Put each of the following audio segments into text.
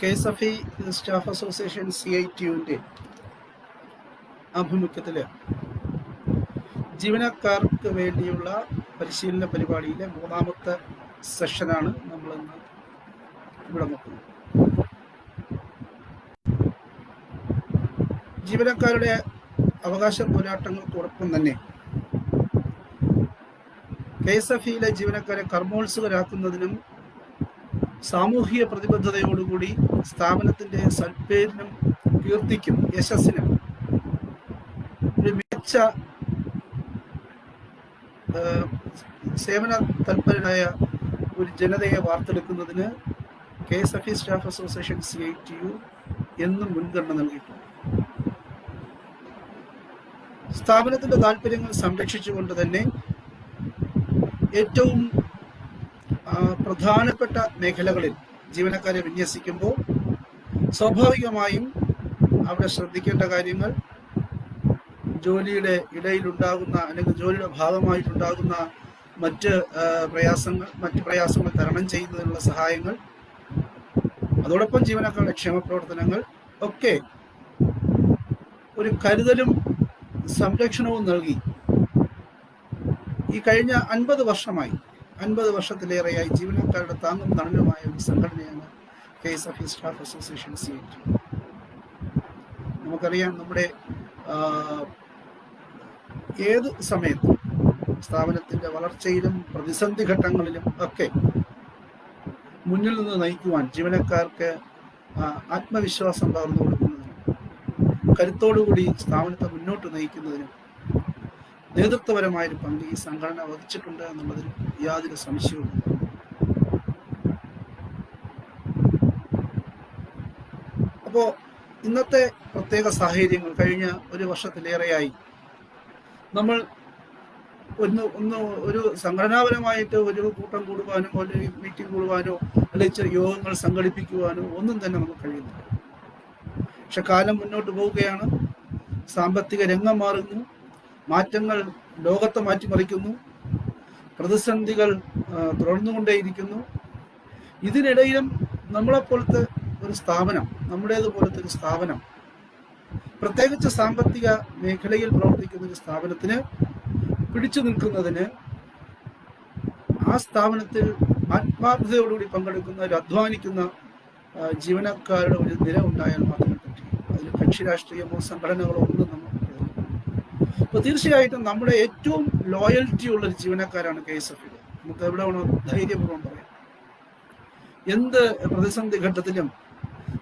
KSFE staff association CITUവിൻ്റെ ആഭിമുഖ്യത്തിൽ ജീവനക്കാർക്ക് വേണ്ടിയുള്ള പരിശീലന പരിപാടിയിലെ 3ാമത്തെ സെഷനാണ് നമ്മളിന്ന് ഇവിടെ നോക്കുന്നത്. ജീവനക്കാരുടെ അവകാശ പോരാട്ടങ്ങൾക്കോടൊപ്പം തന്നെ KSFEയിലെ ജീവനക്കാരെ കർമ്മോത്സുകരാക്കുന്നതിനും സാമൂഹിക പ്രതിബദ്ധതയോടുകൂടി സ്ഥാപനത്തിൻ്റെ സൽപ്പേരിനും കീർത്തിക്കും യശസ്സിനും ഒരു മികച്ച സേവന തൽപരരായ ഒരു ജനതയെ വാർത്തെടുക്കുന്നതിന് KSFE സ്റ്റാഫ് അസോസിയേഷൻ CITU എന്നും മുൻഗണന നൽകിയിട്ടുണ്ട്. സ്ഥാപനത്തിൻ്റെ താല്പര്യങ്ങൾ സംരക്ഷിച്ചുകൊണ്ട് തന്നെ ഏറ്റവും പ്രധാനപ്പെട്ട മേഖലകളിൽ ജീവനക്കാരെ വിന്യസിക്കുമ്പോൾ സ്വാഭാവികമായും അവിടെ ശ്രദ്ധിക്കേണ്ട കാര്യങ്ങൾ ജോലിയുടെ ഇടയിലുണ്ടാകുന്ന അല്ലെങ്കിൽ ജോലിയുടെ ഭാഗമായിട്ടുണ്ടാകുന്ന മറ്റ് പ്രയാസങ്ങൾ തരണം ചെയ്യുന്നതിനുള്ള സഹായങ്ങൾ, അതോടൊപ്പം ജീവനക്കാരുടെ ക്ഷേമപ്രവർത്തനങ്ങൾ ഒക്കെ ഒരു കരുതലും സംരക്ഷണവും നൽകി ഈ കഴിഞ്ഞ 50 വർഷത്തിലേറെയായി ജീവനക്കാരുടെ താങ്ങും തണലുമായ ഒരു സംഘടനയാണ് KSFE സ്റ്റാഫ് അസോസിയേഷൻ CITU. നമുക്കറിയാം, നമ്മുടെ ഏത് സമയത്തും സ്ഥാപനത്തിൻ്റെ വളർച്ചയിലും പ്രതിസന്ധി ഘട്ടങ്ങളിലും ഒക്കെ മുന്നിൽ നിന്ന് നയിക്കുവാൻ ജീവനക്കാർക്ക് ആത്മവിശ്വാസം പകർന്നു കൊടുക്കുന്നതിനും കരുത്തോടുകൂടി സ്ഥാപനത്തെ മുന്നോട്ട് നയിക്കുന്നതിനും നേതൃത്വപരമായൊരു പങ്ക് ഈ സംഘടന വഹിച്ചിട്ടുണ്ട് എന്നുള്ളതിൽ യാതൊരു സംശയവുമില്ല. അപ്പോൾ ഇന്നത്തെ പ്രത്യേക സാഹചര്യങ്ങൾ കഴിഞ്ഞ ഒരു വർഷത്തിലേറെയായി നമ്മൾ ഒരു സംഘടനാപരമായിട്ട് ഒരു കൂട്ടം കൂടുവാനോ ഒരു മീറ്റിംഗ് കൂടുവാനോ അല്ലെങ്കിൽ യോഗങ്ങൾ സംഘടിപ്പിക്കുവാനോ ഒന്നും തന്നെ നമുക്ക് കഴിയുന്നില്ല. പക്ഷെ കാലം മുന്നോട്ട് പോവുകയാണ്, സാമ്പത്തിക രംഗം മാറുന്നു, മാറ്റങ്ങൾ ലോകത്തെ മാറ്റിമറിക്കുന്നു, പ്രതിസന്ധികൾ തുടർന്നുകൊണ്ടേയിരിക്കുന്നു. ഇതിനിടയിലും നമ്മളെപ്പോലത്തെ ഒരു സ്ഥാപനം, നമ്മുടേതുപോലത്തെ ഒരു സ്ഥാപനം, പ്രത്യേകിച്ച് സാമ്പത്തിക മേഖലയിൽ പ്രവർത്തിക്കുന്ന ഒരു സ്ഥാപനത്തിന് പിടിച്ചു നിൽക്കുന്നതിന് ആ സ്ഥാപനത്തിൽ ആത്മാർത്ഥതയോടുകൂടി പങ്കെടുക്കുന്ന ഒരു അധ്വാനിക്കുന്ന ജീവനക്കാരുടെ ഒരു നിര ഉണ്ടായാൽ മാത്രമേ പറ്റൂ. അതിൽ കക്ഷി രാഷ്ട്രീയമോ സംഘടനകളോ ഒന്നും നമുക്ക്. അപ്പോൾ തീർച്ചയായിട്ടും നമ്മുടെ ഏറ്റവും ലോയൽറ്റി ഉള്ളൊരു ജീവനക്കാരാണ് KSFE. നമുക്ക് എവിടെ വേണോ ധൈര്യപൂർവ്വം പറയാം. എന്ത് പ്രതിസന്ധി ഘട്ടത്തിലും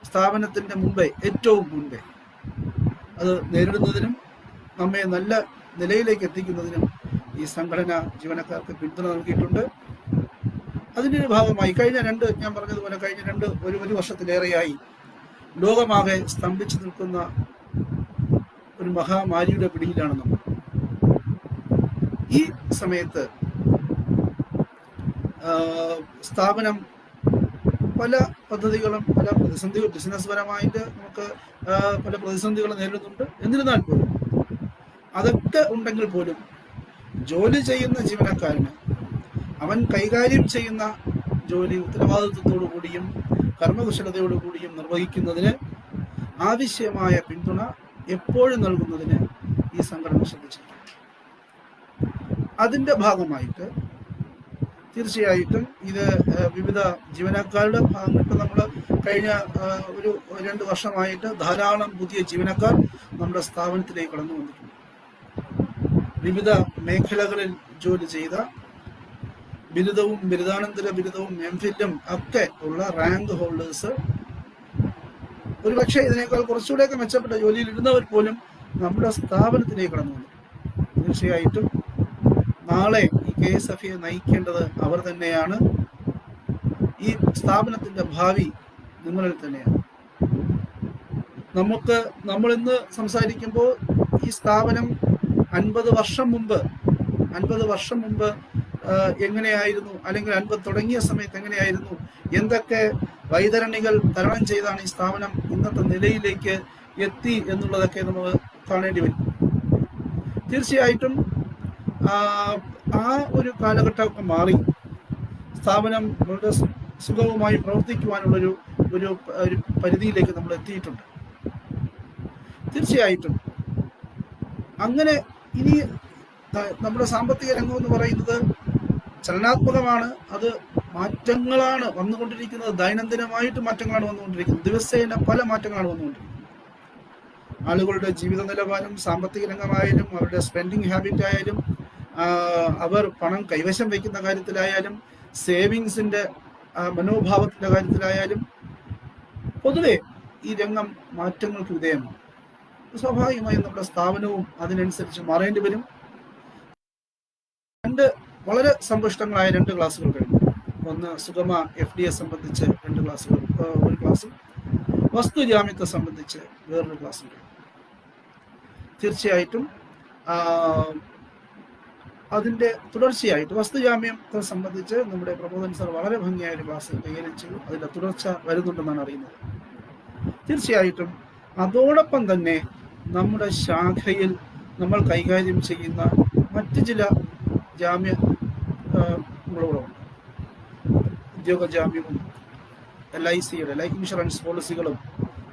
സ്ഥാപനത്തിൻ്റെ ഏറ്റവും മുമ്പേ അത് നേരിടുന്നതിനും നമ്മെ നല്ല നിലയിലേക്ക് എത്തിക്കുന്നതിനും ഈ സംഘടന ജീവനക്കാർക്ക് പിന്തുണ നൽകിയിട്ടുണ്ട്. അതിൻ്റെ ഒരു ഭാഗമായി ഞാൻ പറഞ്ഞതുപോലെ കഴിഞ്ഞ ഒരു വർഷത്തിലേറെയായി ലോകമാകെ സ്തംഭിച്ചു നിൽക്കുന്ന ഒരു മഹാമാരിയുടെ പിടിയിലാണ് നമ്മൾ. ഈ സമയത്ത് സ്ഥാപനം പല പദ്ധതികളും പല പ്രതിസന്ധികൾ ബിസിനസ് പരമായിട്ട് നമുക്ക് പല പ്രതിസന്ധികളും നേരിടുന്നുണ്ട്. എന്നിരുന്നാൽ പോലും അതൊക്കെ ഉണ്ടെങ്കിൽ പോലും ജോലി ചെയ്യുന്ന ജീവനക്കാരന് അവൻ കൈകാര്യം ചെയ്യുന്ന ജോലി ഉത്തരവാദിത്വത്തോടു കൂടിയും കർമ്മകുശലതയോടു കൂടിയും നിർവഹിക്കുന്നതിന് ആവശ്യമായ പിന്തുണ എപ്പോഴും നൽകുന്നതിന് ഈ സംഘടന ശ്രദ്ധിച്ചിട്ടുണ്ട്. അതിൻ്റെ ഭാഗമായിട്ട് തീർച്ചയായിട്ടും ഇത് വിവിധ ജീവനക്കാരുടെ ഭാഗമായിട്ട് നമ്മൾ കഴിഞ്ഞ ഒരു 2 വർഷമായിട്ട് ധാരാളം പുതിയ ജീവനക്കാർ നമ്മുടെ സ്ഥാപനത്തിലേക്ക് കടന്നു വന്നിട്ടുണ്ട്. വിവിധ മേഖലകളിൽ ജോലി ചെയ്ത ബിരുദവും ബിരുദാനന്തര ബിരുദവും MPhilഉം ഒക്കെ ഉള്ള റാങ്ക് ഹോൾഡേഴ്സ്, ഒരുപക്ഷെ ഇതിനേക്കാൾ കുറച്ചുകൂടെയൊക്കെ മെച്ചപ്പെട്ട ജോലിയിൽ ഇരുന്നവർ പോലും നമ്മുടെ സ്ഥാപനത്തിലേക്ക് കടന്നു വന്നു. തീർച്ചയായിട്ടും നാളെ ഈ KSFE നയിക്കേണ്ടത് അവർ തന്നെയാണ്. ഈ സ്ഥാപനത്തിൻ്റെ ഭാവി നിങ്ങളിൽ തന്നെയാണ്. നമ്മളിന്ന് സംസാരിക്കുമ്പോൾ ഈ സ്ഥാപനം 50 വർഷം മുമ്പ് എങ്ങനെയായിരുന്നു, അല്ലെങ്കിൽ 50 തുടങ്ങിയ സമയത്ത് എങ്ങനെയായിരുന്നു, എന്തൊക്കെ വൈതരണികൾ തരണം ചെയ്താണ് ഈ സ്ഥാപനം ഇന്നത്തെ നിലയിലേക്ക് എത്തി എന്നുള്ളതൊക്കെ നമ്മൾ കാണേണ്ടി വരും. തീർച്ചയായിട്ടും ആ ഒരു കാലഘട്ടമൊക്കെ മാറി സ്ഥാപനം വളരെ സുഗമമായി പ്രവർത്തിക്കുവാനുള്ളൊരു ഒരു ഒരു പരിധിയിലേക്ക് നമ്മൾ എത്തിയിട്ടുണ്ട്. തീർച്ചയായിട്ടും അങ്ങനെ ഇനി നമ്മുടെ സാമ്പത്തിക രംഗം എന്ന് പറയുന്നത് ചലനാത്മകമാണ്. അത് മാറ്റങ്ങളാണ് വന്നുകൊണ്ടിരിക്കുന്നത്. ദൈനംദിനമായിട്ട് മാറ്റങ്ങളാണ് വന്നുകൊണ്ടിരിക്കുന്നത്. ദിവസേന പല മാറ്റങ്ങളാണ് വന്നുകൊണ്ടിരിക്കുന്നത്. ആളുകളുടെ ജീവിത നിലവാരം, സാമ്പത്തിക രംഗമായാലും അവരുടെ സ്പെൻഡിങ് ഹാബിറ്റ് ആയാലും, അവർ പണം കൈവശം വയ്ക്കുന്ന കാര്യത്തിലായാലും, സേവിങ്സിന്റെ മനോഭാവത്തിന്റെ കാര്യത്തിലായാലും പൊതുവെ ഈ രംഗം മാറ്റങ്ങൾക്ക് വിധേയമാണ്. സ്വാഭാവികമായും നമ്മുടെ സ്ഥാപനവും അതിനനുസരിച്ച് മാറേണ്ടി വരും. വളരെ സമ്പുഷ്ടങ്ങളായ 2 ക്ലാസ്സുകൾ കഴിഞ്ഞു. ഒന്ന് സുഗമ FDA സംബന്ധിച്ച് 2 ക്ലാസ്സുകൾ, ഒരു ക്ലാസ്സും വസ്തുജാമ്യത്തെ സംബന്ധിച്ച് വേറൊരു ക്ലാസ്സും കഴിഞ്ഞു. തീർച്ചയായിട്ടും അതിന്റെ തുടർച്ചയായിട്ട് വസ്തുജാമ്യത്തെ സംബന്ധിച്ച് നമ്മുടെ പ്രബോധൻ സാർ വളരെ ഭംഗിയായ ഒരു ക്ലാസ് കൈകാര്യം ചെയ്തു. അതിന്റെ തുടർച്ച വരുന്നുണ്ടെന്നാണ് അറിയുന്നത്. തീർച്ചയായിട്ടും അതോടൊപ്പം തന്നെ നമ്മുടെ ശാഖയിൽ നമ്മൾ കൈകാര്യം ചെയ്യുന്ന മറ്റ് ചില ജാമ്യങ്ങളുണ്ട്. ഉദ്യോഗ ജാമ്യവും LICയുടെ ലൈഫ് ഇൻഷുറൻസ് പോളിസികളും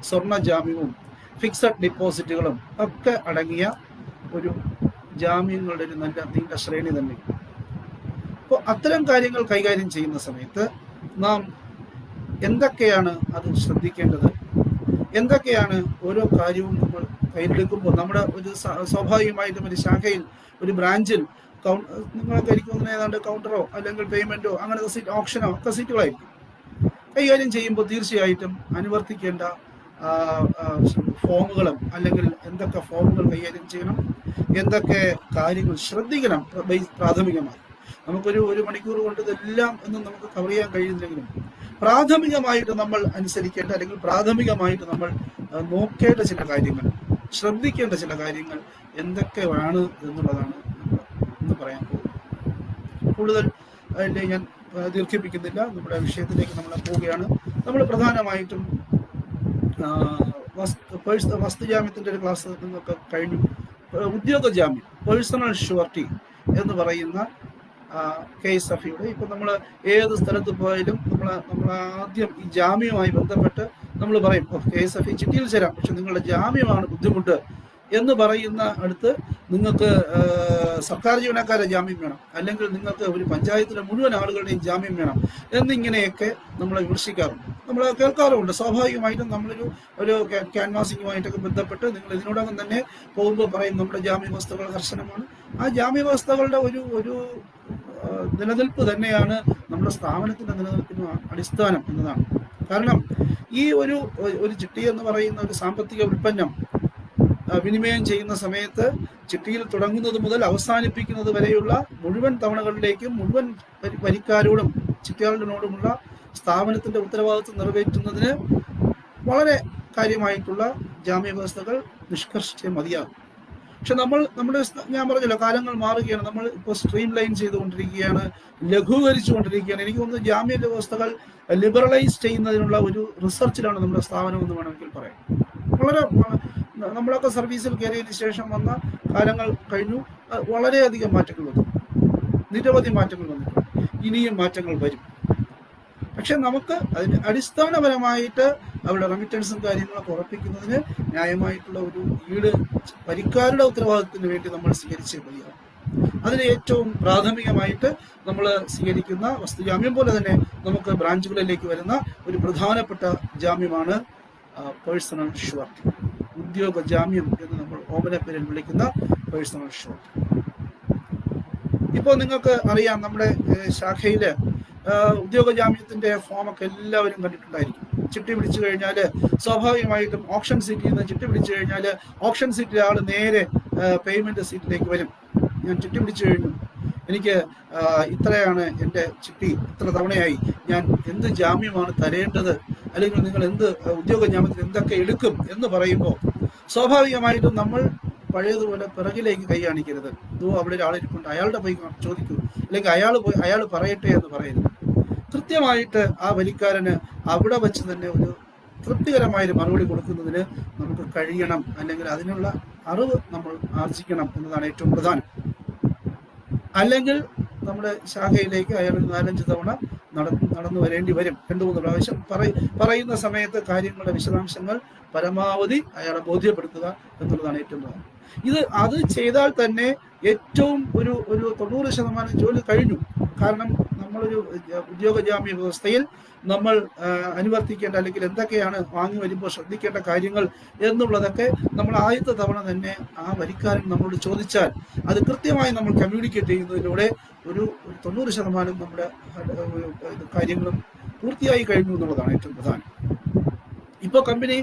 സ്വർണ്ണ ജാമ്യവും ഫിക്സഡ് ഡിപ്പോസിറ്റുകളും ഒക്കെ അടങ്ങിയ ഒരു ജാമ്യങ്ങളുടെ ഒരു നല്ല നീണ്ട ശ്രേണി തന്നെ. അപ്പോൾ അത്തരം കാര്യങ്ങൾ കൈകാര്യം ചെയ്യുന്ന സമയത്ത് നാം എന്തൊക്കെയാണ് അത് ശ്രദ്ധിക്കേണ്ടത്, എന്തൊക്കെയാണ് ഓരോ കാര്യവും നമ്മൾ കയ്യിലെടുക്കുമ്പോൾ നമ്മുടെ ഒരു സ്വാഭാവികമായിട്ടും ഒരു ശാഖയിൽ, ഒരു ബ്രാഞ്ചിൽ നിങ്ങൾക്ക് എനിക്ക് ഏതാണ്ട് കൗണ്ടറോ അല്ലെങ്കിൽ പേയ്മെന്റോ അങ്ങനത്തെ സീറ്റ്, ഓപ്ഷനോ ഒക്കെ സീറ്റുകളായിരിക്കും. കൈകാര്യം ചെയ്യുമ്പോൾ തീർച്ചയായിട്ടും അനുവർത്തിക്കേണ്ട ഫോമുകളും അല്ലെങ്കിൽ എന്തൊക്കെ ഫോമുകൾ കൈകാര്യം ചെയ്യണം, എന്തൊക്കെ കാര്യങ്ങൾ ശ്രദ്ധിക്കണം പ്രാഥമികമായി. നമുക്കൊരു 1 മണിക്കൂർ കൊണ്ട് ഇതെല്ലാം ഒന്നും നമുക്ക് കവർ ചെയ്യാൻ കഴിയുന്നില്ലെങ്കിലും പ്രാഥമികമായിട്ട് നമ്മൾ അനുസരിക്കേണ്ട അല്ലെങ്കിൽ പ്രാഥമികമായിട്ട് നമ്മൾ നോക്കേണ്ട ചില കാര്യങ്ങൾ, ശ്രദ്ധിക്കേണ്ട ചില കാര്യങ്ങൾ എന്തൊക്കെയാണ് എന്നുള്ളതാണ് ഇന്ന് പറയാൻ പോകുന്നത്. കൂടുതൽ അതിൻ്റെ ഞാൻ ദീർഘിപ്പിക്കുന്നില്ല. നമ്മുടെ വിഷയത്തിലേക്ക് നമ്മൾ പോവുകയാണ്. നമ്മൾ പ്രധാനമായിട്ടും വസ്തുജാമ്യത്തിൻ്റെ ഒരു ക്ലാസ് നിങ്ങൾക്ക് കഴിഞ്ഞു. ഉദ്യോഗ ജാമ്യം, പേഴ്സണൽ ഷുവർട്ടി എന്ന് പറയുന്ന KSFEയുടെ ഇപ്പം നമ്മൾ ഏത് സ്ഥലത്ത് പോയാലും നമ്മൾ ആദ്യം ഈ ജാമ്യവുമായി ബന്ധപ്പെട്ട് നമ്മൾ പറയും KSFE ചിട്ടിയിൽ ചേരാം, പക്ഷെ നിങ്ങളുടെ ജാമ്യമാണ് ബുദ്ധിമുട്ട് എന്ന് പറയുന്ന അടുത്ത് നിങ്ങൾക്ക് സർക്കാർ ജീവനക്കാരെ ജാമ്യം വേണം, അല്ലെങ്കിൽ നിങ്ങൾക്ക് ഒരു പഞ്ചായത്തിലെ മുഴുവൻ ആളുകളുടെയും ജാമ്യം വേണം എന്നിങ്ങനെയൊക്കെ നമ്മളെ വിമർശിക്കാറുണ്ട്, നമ്മൾ കേൾക്കാറുമുണ്ട്. സ്വാഭാവികമായിട്ടും ഒരു ക്യാൻവാസിങ്ങുമായിട്ടൊക്കെ ബന്ധപ്പെട്ട് നിങ്ങൾ ഇതിനോടകം തന്നെ പോകുമ്പോൾ പറയും നമ്മുടെ ജാമ്യ വ്യവസ്ഥകൾ കർശനമാണ്. ആ ജാമ്യ വ്യവസ്ഥകളുടെ ഒരു നിലനിൽപ്പ് തന്നെയാണ് നമ്മുടെ സ്ഥാപനത്തിന്റെ നിലനിൽപ്പിന് അടിസ്ഥാനം എന്നതാണ്. കാരണം ഈ ഒരു ചിട്ടി എന്ന് പറയുന്ന ഒരു സാമ്പത്തിക ഉൽപ്പന്നം വിനിമയം ചെയ്യുന്ന സമയത്ത് ചിട്ടിയിൽ തുടങ്ങുന്നത് മുതൽ അവസാനിപ്പിക്കുന്നത് വരെയുള്ള മുഴുവൻ തവണകളിലേക്കും മുഴുവൻ വരിക്കാരോടും ചിട്ടിയാളോടുമുള്ള സ്ഥാപനത്തിന്റെ ഉത്തരവാദിത്വം നിറവേറ്റുന്നതിന് വളരെ കാര്യമായിട്ടുള്ള ജാമ്യ വ്യവസ്ഥകൾ നിഷ്കർഷിച്ചേ മതിയാകും. പക്ഷെ ഞാൻ പറഞ്ഞല്ലോ, കാലങ്ങൾ മാറുകയാണ്. നമ്മൾ ഇപ്പോൾ സ്ട്രീം ലൈൻ ചെയ്തുകൊണ്ടിരിക്കുകയാണ്, ലഘൂകരിച്ചുകൊണ്ടിരിക്കുകയാണ്. എനിക്ക് തോന്നുന്നു ജാമ്യ വ്യവസ്ഥകൾ ലിബറലൈസ് ചെയ്യുന്നതിനുള്ള ഒരു റിസർച്ചിലാണ് നമ്മുടെ സ്ഥാപനം എന്ന് വേണമെങ്കിൽ പറയാം. നമ്മളൊക്കെ സർവീസിൽ കയറിയതിന് ശേഷം വന്ന കാലങ്ങൾ കഴിഞ്ഞു. വളരെയധികം മാറ്റങ്ങൾ വന്നു, നിരവധി മാറ്റങ്ങൾ വന്നിട്ടുണ്ട്. ഇനിയും മാറ്റങ്ങൾ വരും. പക്ഷെ നമുക്ക് അതിന് അടിസ്ഥാനപരമായിട്ട് അവരുടെ റെമിറ്റൻസും കാര്യങ്ങളൊക്കെ ഉറപ്പിക്കുന്നതിന് ന്യായമായിട്ടുള്ള ഒരു ഈട് വരിക്കാരുടെ ഉത്തരവാദിത്തത്തിന് വേണ്ടി നമ്മൾ സ്വീകരിച്ചേ മതിയാകും. അതിന് ഏറ്റവും പ്രാഥമികമായിട്ട് നമ്മൾ സ്വീകരിക്കുന്ന വസ്തുജാമ്യം പോലെ തന്നെ നമുക്ക് ബ്രാഞ്ചുകളിലേക്ക് വരുന്ന ഒരു പ്രധാനപ്പെട്ട ജാമ്യമാണ് പേഴ്സണൽ ഷുവർട്ടി, ഉദ്യോഗ ജാമ്യം എന്ന് നമ്മൾ ഓമനപ്പേരിൽ വിളിക്കുന്ന പേഴ്സണൽ ഷുവർട്ടി. ഇപ്പോൾ നിങ്ങൾക്ക് അറിയാം, നമ്മുടെ ശാഖയില് ഉദ്യോഗ ജാമ്യത്തിന്റെ ഫോമൊക്കെ എല്ലാവരും കണ്ടിട്ടുണ്ടായിരിക്കും. ചിട്ടി പിടിച്ചു കഴിഞ്ഞാൽ സ്വാഭാവികമായിട്ടും ഓപ്ഷൻ സീറ്റിൽ നിന്ന് ചിട്ടി പിടിച്ചു കഴിഞ്ഞാൽ ഓപ്ഷൻ സീറ്റിലെ ആൾ നേരെ പേയ്മെന്റ് സീറ്റിലേക്ക് വരും. ഞാൻ ചിട്ടി പിടിച്ചു കഴിഞ്ഞു, എനിക്ക് ഇത്രയാണ് എൻ്റെ ചിട്ടി, ഇത്ര തവണയായി, ഞാൻ എന്ത് ജാമ്യമാണ് തരേണ്ടത്, അല്ലെങ്കിൽ നിങ്ങൾ എന്ത് ഉദ്യോഗ ജാമ്യത്തിന് എന്തൊക്കെ എടുക്കും എന്ന് പറയുമ്പോൾ സ്വാഭാവികമായിട്ടും നമ്മൾ പഴയതുപോലെ പിറകിലേക്ക് കൈ കാണിക്കരുത്. അവിടെ ഒരാളിരിപ്പുണ്ട്, അയാളുടെ പോയി ചോദിക്കൂ, അല്ലെങ്കിൽ അയാൾ പറയട്ടെ എന്ന് പറയരുത്. കൃത്യമായിട്ട് ആ വരിക്കാരന് അവിടെ വെച്ച് തന്നെ ഒരു തൃപ്തികരമായൊരു മറുപടി കൊടുക്കുന്നതിന് നമുക്ക് കഴിയണം, അല്ലെങ്കിൽ അതിനുള്ള അറിവ് നമ്മൾ ആർജിക്കണം എന്നതാണ് ഏറ്റവും പ്രധാനം. അല്ലെങ്കിൽ നമ്മുടെ ശാഖയിലേക്ക് അയാൾ 4-5 തവണ നടന്നു വരേണ്ടി വരും. 2-3 പ്രാവശ്യം പറയുന്ന സമയത്ത് കാര്യങ്ങളുടെ വിശദാംശങ്ങൾ പരമാവധി അയാളെ ബോധ്യപ്പെടുത്തുക എന്നുള്ളതാണ് ഏറ്റവും പ്രധാനം. അത് ചെയ്താൽ തന്നെ ഏറ്റവും ഒരു 90% ജോലി കഴിഞ്ഞു. കാരണം നമ്മളൊരു ഉദ്യോഗ ജാമ്യ വ്യവസ്ഥയിൽ നമ്മൾ അനുവർത്തിക്കേണ്ട അല്ലെങ്കിൽ എന്തൊക്കെയാണ് വാങ്ങി വരുമ്പോൾ ശ്രദ്ധിക്കേണ്ട കാര്യങ്ങൾ എന്നുള്ളതൊക്കെ നമ്മൾ ആദ്യത്തെ തവണ തന്നെ ആ വരിക്കാരൻ നമ്മളോട് ചോദിച്ചാൽ അത് കൃത്യമായി നമ്മൾ കമ്മ്യൂണിക്കേറ്റ് ചെയ്യുന്നതിലൂടെ ഒരു 90% നമ്മുടെ കാര്യങ്ങളും പൂർത്തിയായി കഴിഞ്ഞു എന്നുള്ളതാണ് ഏറ്റവും പ്രധാനം. ഇപ്പോൾ കമ്പനി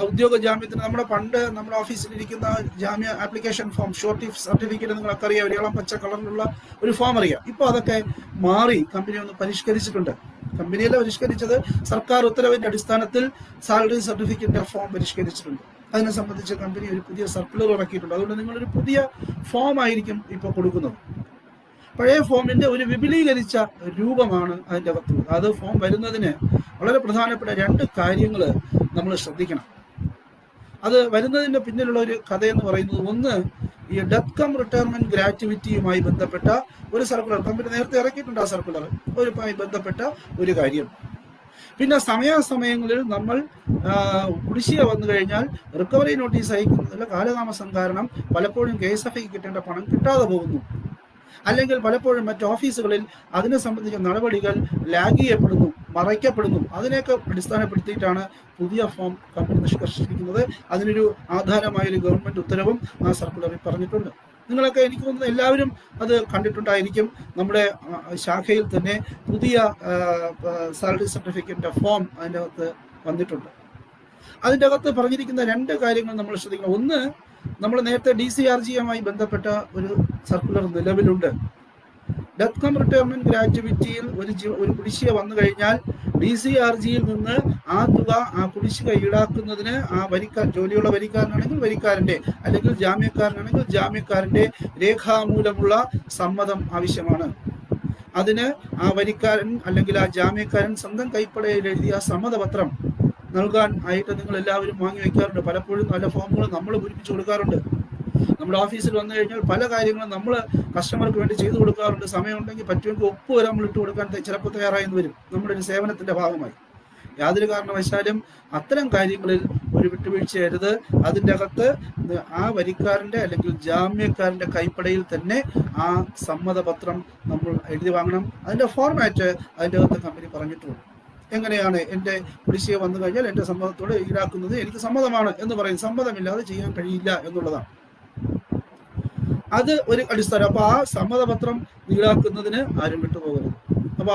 ഉദ്യോഗ ജാമ്യത്തിന് നമ്മുടെ ഓഫീസിലിരിക്കുന്ന ജാമ്യ ആപ്ലിക്കേഷൻ ഫോം, ഷോർട്ട് സർട്ടിഫിക്കറ്റ് നിങ്ങൾക്ക് അറിയാം, ഇളം പച്ച കളറിലുള്ള ഒരു ഫോം അറിയാം. ഇപ്പോൾ അതൊക്കെ മാറി കമ്പനി ഒന്ന് പരിഷ്കരിച്ചിട്ടുണ്ട്. കമ്പനിയെല്ലാം പരിഷ്കരിച്ചത് സർക്കാർ ഉത്തരവിന്റെ അടിസ്ഥാനത്തിൽ സാലറി സർട്ടിഫിക്കറ്റിന്റെ ഫോം പരിഷ്കരിച്ചിട്ടുണ്ട്. അതിനെ സംബന്ധിച്ച് കമ്പനി ഒരു പുതിയ സർക്കുലർ ഇറക്കിയിട്ടുണ്ട്. അതുകൊണ്ട് നിങ്ങളൊരു പുതിയ ഫോം ആയിരിക്കും ഇപ്പോൾ കൊടുക്കുന്നത്. പഴയ ഫോമിന്റെ ഒരു വിപുലീകരിച്ച രൂപമാണ് അതിൻ്റെ അകത്തുള്ളത്. അത് ഫോം വരുന്നതിന് വളരെ പ്രധാനപ്പെട്ട 2 കാര്യങ്ങൾ നമ്മൾ ശ്രദ്ധിക്കണം. അത് വരുന്നതിന്റെ പിന്നിലുള്ള ഒരു കഥയെന്ന് പറയുന്നത്, ഒന്ന്, ഈ ഡെത്ത് കം റിട്ടയർമെന്റ് ഗ്രാറ്റുവിറ്റിയുമായി ബന്ധപ്പെട്ട ഒരു സർക്കുലർ കമ്പനി നേരത്തെ ഇറക്കിയിട്ടുണ്ട്. ആ സർക്കുലർ ബന്ധപ്പെട്ട ഒരു കാര്യം. പിന്നെ സമയാസമയങ്ങളിൽ നമ്മൾ കുടിശ്ശിക വന്നു കഴിഞ്ഞാൽ റിക്കവറി നോട്ടീസ് അയക്കുന്നതിൽ കാലതാമസം കാരണം പലപ്പോഴും KSFIക്ക് കിട്ടേണ്ട പണം കിട്ടാതെ പോകുന്നു. അല്ലെങ്കിൽ പലപ്പോഴും മറ്റ് ഓഫീസുകളിൽ അതിനെ സംബന്ധിച്ച നടപടികൾ ലാഗ് ചെയ്യപ്പെടുന്നു, മറയ്ക്കപ്പെടുന്നു. അതിനെയൊക്കെ അടിസ്ഥാനപ്പെടുത്തിയിട്ടാണ് പുതിയ ഫോം കമ്പനി നിഷ്കർഷിച്ചിരിക്കുന്നത്. അതിനൊരു ആധാരമായൊരു ഗവൺമെന്റ് ഉത്തരവും ആ സർക്കുലറിൽ പറഞ്ഞിട്ടുണ്ട്. നിങ്ങളൊക്കെ എനിക്ക് തോന്നുന്നു എല്ലാവരും അത് കണ്ടിട്ടുണ്ടായിരിക്കും. നമ്മുടെ ശാഖയിൽ തന്നെ പുതിയ സാലറി സർട്ടിഫിക്കറ്റിന്റെ ഫോം അതിൻ്റെ അകത്ത് വന്നിട്ടുണ്ട്. അതിൻ്റെ അകത്ത് പറഞ്ഞിരിക്കുന്ന 2 കാര്യങ്ങൾ നമ്മൾ ശ്രദ്ധിക്കണം. ഒന്ന്, നമ്മൾ നേരത്തെ DCRGയുമായി ബന്ധപ്പെട്ട ഒരു സർക്കുലർ നിലവിലുണ്ട്. ഡെത്ത് കം റിട്ടയർമെന്റ് ഗ്രാറ്റുവിറ്റിയിൽ ഒരു കുടിശ്ശിക വന്നു കഴിഞ്ഞാൽ DCRGയിൽ നിന്ന് ആ തുക, ആ കുടിശ്ശിക ഈടാക്കുന്നതിന് ജോലിയുള്ള വരിക്കാരനാണെങ്കിൽ വരിക്കാരന്റെ, അല്ലെങ്കിൽ ജാമ്യക്കാരനാണെങ്കിൽ ജാമ്യക്കാരന്റെ രേഖാമൂലമുള്ള സമ്മതം ആവശ്യമാണ്. അതിന് ആ വരിക്കാരൻ അല്ലെങ്കിൽ ആ ജാമ്യക്കാരൻ സ്വന്തം കൈപ്പടയിൽ എഴുതിയ സമ്മതപത്രം നൽകാൻ ആയിട്ട് നിങ്ങൾ എല്ലാവരും വാങ്ങി വയ്ക്കാറുണ്ട്. പലപ്പോഴും നല്ല ഫോമുകൾ നമ്മൾ പൂരിപ്പിച്ചു കൊടുക്കാറുണ്ട്. നമ്മുടെ ഓഫീസിൽ വന്നു കഴിഞ്ഞാൽ പല കാര്യങ്ങളും നമ്മൾ കസ്റ്റമർക്ക് വേണ്ടി ചെയ്തു കൊടുക്കാറുണ്ട്. സമയമുണ്ടെങ്കിൽ പറ്റുമെങ്കിൽ ഒപ്പ് വരെ നമ്മൾ ഇട്ട് കൊടുക്കാൻ ചിലപ്പോൾ തയ്യാറായി വരും, നമ്മുടെ ഒരു സേവനത്തിന്റെ ഭാഗമായി. യാതൊരു കാരണവശാലും അത്തരം കാര്യങ്ങളിൽ ഒരു വിട്ടുവീഴ്ചയരുത്. അതിൻ്റെ അകത്ത് ആ വരിക്കാരന്റെ അല്ലെങ്കിൽ ജാമ്യക്കാരന്റെ കൈപ്പടയിൽ തന്നെ ആ സമ്മതപത്രം നമ്മൾ എഴുതി വാങ്ങണം. അതിന്റെ ഫോർമാറ്റ് അതിൻ്റെ അകത്ത് കമ്പനി പറഞ്ഞിട്ടുണ്ട്. എങ്ങനെയാണ് എൻ്റെ കുടിശ്ശിക വന്നു കഴിഞ്ഞാൽ എൻ്റെ സമ്മതത്തോട് ഈടാക്കുന്നത് എനിക്ക് സമ്മതമാണ് എന്ന് പറയും. സമ്മതമില്ലാതെ ചെയ്യാൻ കഴിയില്ല എന്നുള്ളതാണ്. അത് ഒരു അടിസ്ഥാനം. അപ്പൊ ആ സമ്മതപത്രം ഈടാക്കുന്നതിന് ആരും വിട്ടുപോകരുത്. അപ്പൊ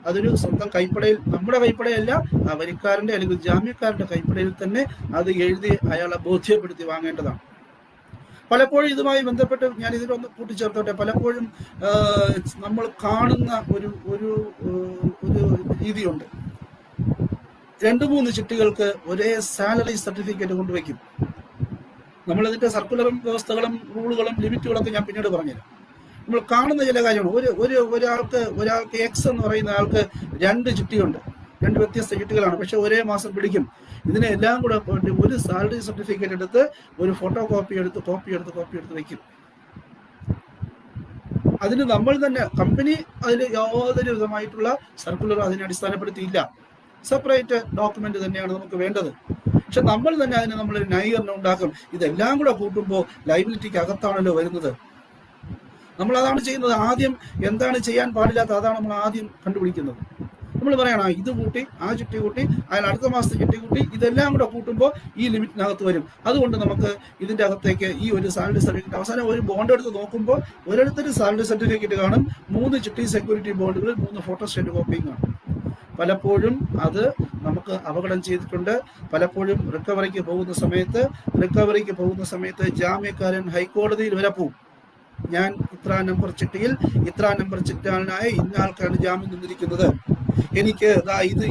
അതൊരു സ്വന്തം കൈപ്പടയിൽ, നമ്മുടെ കൈപ്പടയല്ല, ആ വരിക്കാരന്റെ അല്ലെങ്കിൽ ജാമ്യക്കാരന്റെ കൈപ്പടയിൽ തന്നെ അത് എഴുതി അയാളെ ബോധ്യപ്പെടുത്തി വാങ്ങേണ്ടതാണ്. പലപ്പോഴും ഇതുമായി ബന്ധപ്പെട്ട് ഞാൻ ഇതിലൊന്ന് കൂട്ടിച്ചേർത്തോട്ടെ, പലപ്പോഴും നമ്മൾ കാണുന്ന ഒരു രീതിയുണ്ട്. 2-3 ചിട്ടികൾക്ക് ഒരേ സാലറി സർട്ടിഫിക്കറ്റ് കൊണ്ടുവയ്ക്കും. നമ്മളിതിന്റെ സർക്കുലറും വ്യവസ്ഥകളും റൂളുകളും ലിമിറ്റുകളൊക്കെ ഞാൻ പിന്നീട് പറഞ്ഞുതരാം. നമ്മൾ കാണുന്ന ചില കാര്യമാണ്. ഒരാൾക്ക് X എന്ന് പറയുന്ന ആൾക്ക് 2 ചിട്ടിയുണ്ട്, 2 വ്യത്യസ്ത ചിട്ടികളാണ്, പക്ഷെ ഒരേ മാസം പിടിക്കും. ഇതിനെല്ലാം കൂടെ ഒരു സാലറി സർട്ടിഫിക്കറ്റ് എടുത്ത് ഒരു ഫോട്ടോ കോപ്പി എടുത്ത് വയ്ക്കും. അതിന് നമ്മൾ തന്നെ, കമ്പനി അതിൽ യാതൊരു വിധമായിട്ടുള്ള സർക്കുലർ അതിനെ അടിസ്ഥാനപ്പെടുത്തിയില്ല. സെപ്പറേറ്റ് ഡോക്യുമെന്റ് തന്നെയാണ് നമുക്ക് വേണ്ടത്. പക്ഷെ നമ്മൾ തന്നെ അതിന് നമ്മളൊരു ന്യായീകരണം ഉണ്ടാക്കും. ഇതെല്ലാം കൂടെ കൂട്ടുമ്പോൾ ലയബിലിറ്റിക്ക് അകത്താണല്ലോ വരുന്നത്. നമ്മൾ അതാണ് ചെയ്യുന്നത്. ആദ്യം എന്താണ് ചെയ്യാൻ പാടില്ലാത്ത അതാണ് നമ്മൾ ആദ്യം കണ്ടുപിടിക്കുന്നത്. നമ്മൾ പറയണം ഇത് കൂട്ടി, ആ ചിട്ടി കൂട്ടി, അതിൽ അടുത്ത മാസത്തെ ചിട്ടി കൂട്ടി, ഇതെല്ലാം കൂടെ കൂട്ടുമ്പോൾ ഈ ലിമിറ്റിനകത്ത് വരും. അതുകൊണ്ട് നമുക്ക് ഇതിന്റെ അകത്തേക്ക് ഈ ഒരു സാലറി സർട്ടിഫിക്കറ്റ്, അവസാനം ഒരു ബോണ്ട് എടുത്ത് നോക്കുമ്പോൾ ഒരിടത്തൊരു സാലറി സർട്ടിഫിക്കറ്റ് കാണും, 3 ചിട്ടി സെക്യൂരിറ്റി ബോണ്ടുകളിൽ 3 ഫോട്ടോസ്റ്റാറ്റ് കോപ്പിയും കാണും. പലപ്പോഴും അത് നമുക്ക് അപകടം ചെയ്തിട്ടുണ്ട്. പലപ്പോഴും റിക്കവറിക്ക് പോകുന്ന സമയത്ത് ജാമ്യക്കാരൻ ഹൈക്കോടതിയിൽ വരെ പോകും. ഞാൻ ഇത്ര നമ്പർ ചിട്ടിയിൽ ഇത്ര നമ്പർ ചിറ്റാളിനായി ഇന്നയാൾക്കാണ് ജാമ്യം നിന്നിരിക്കുന്നത്, എനിക്ക്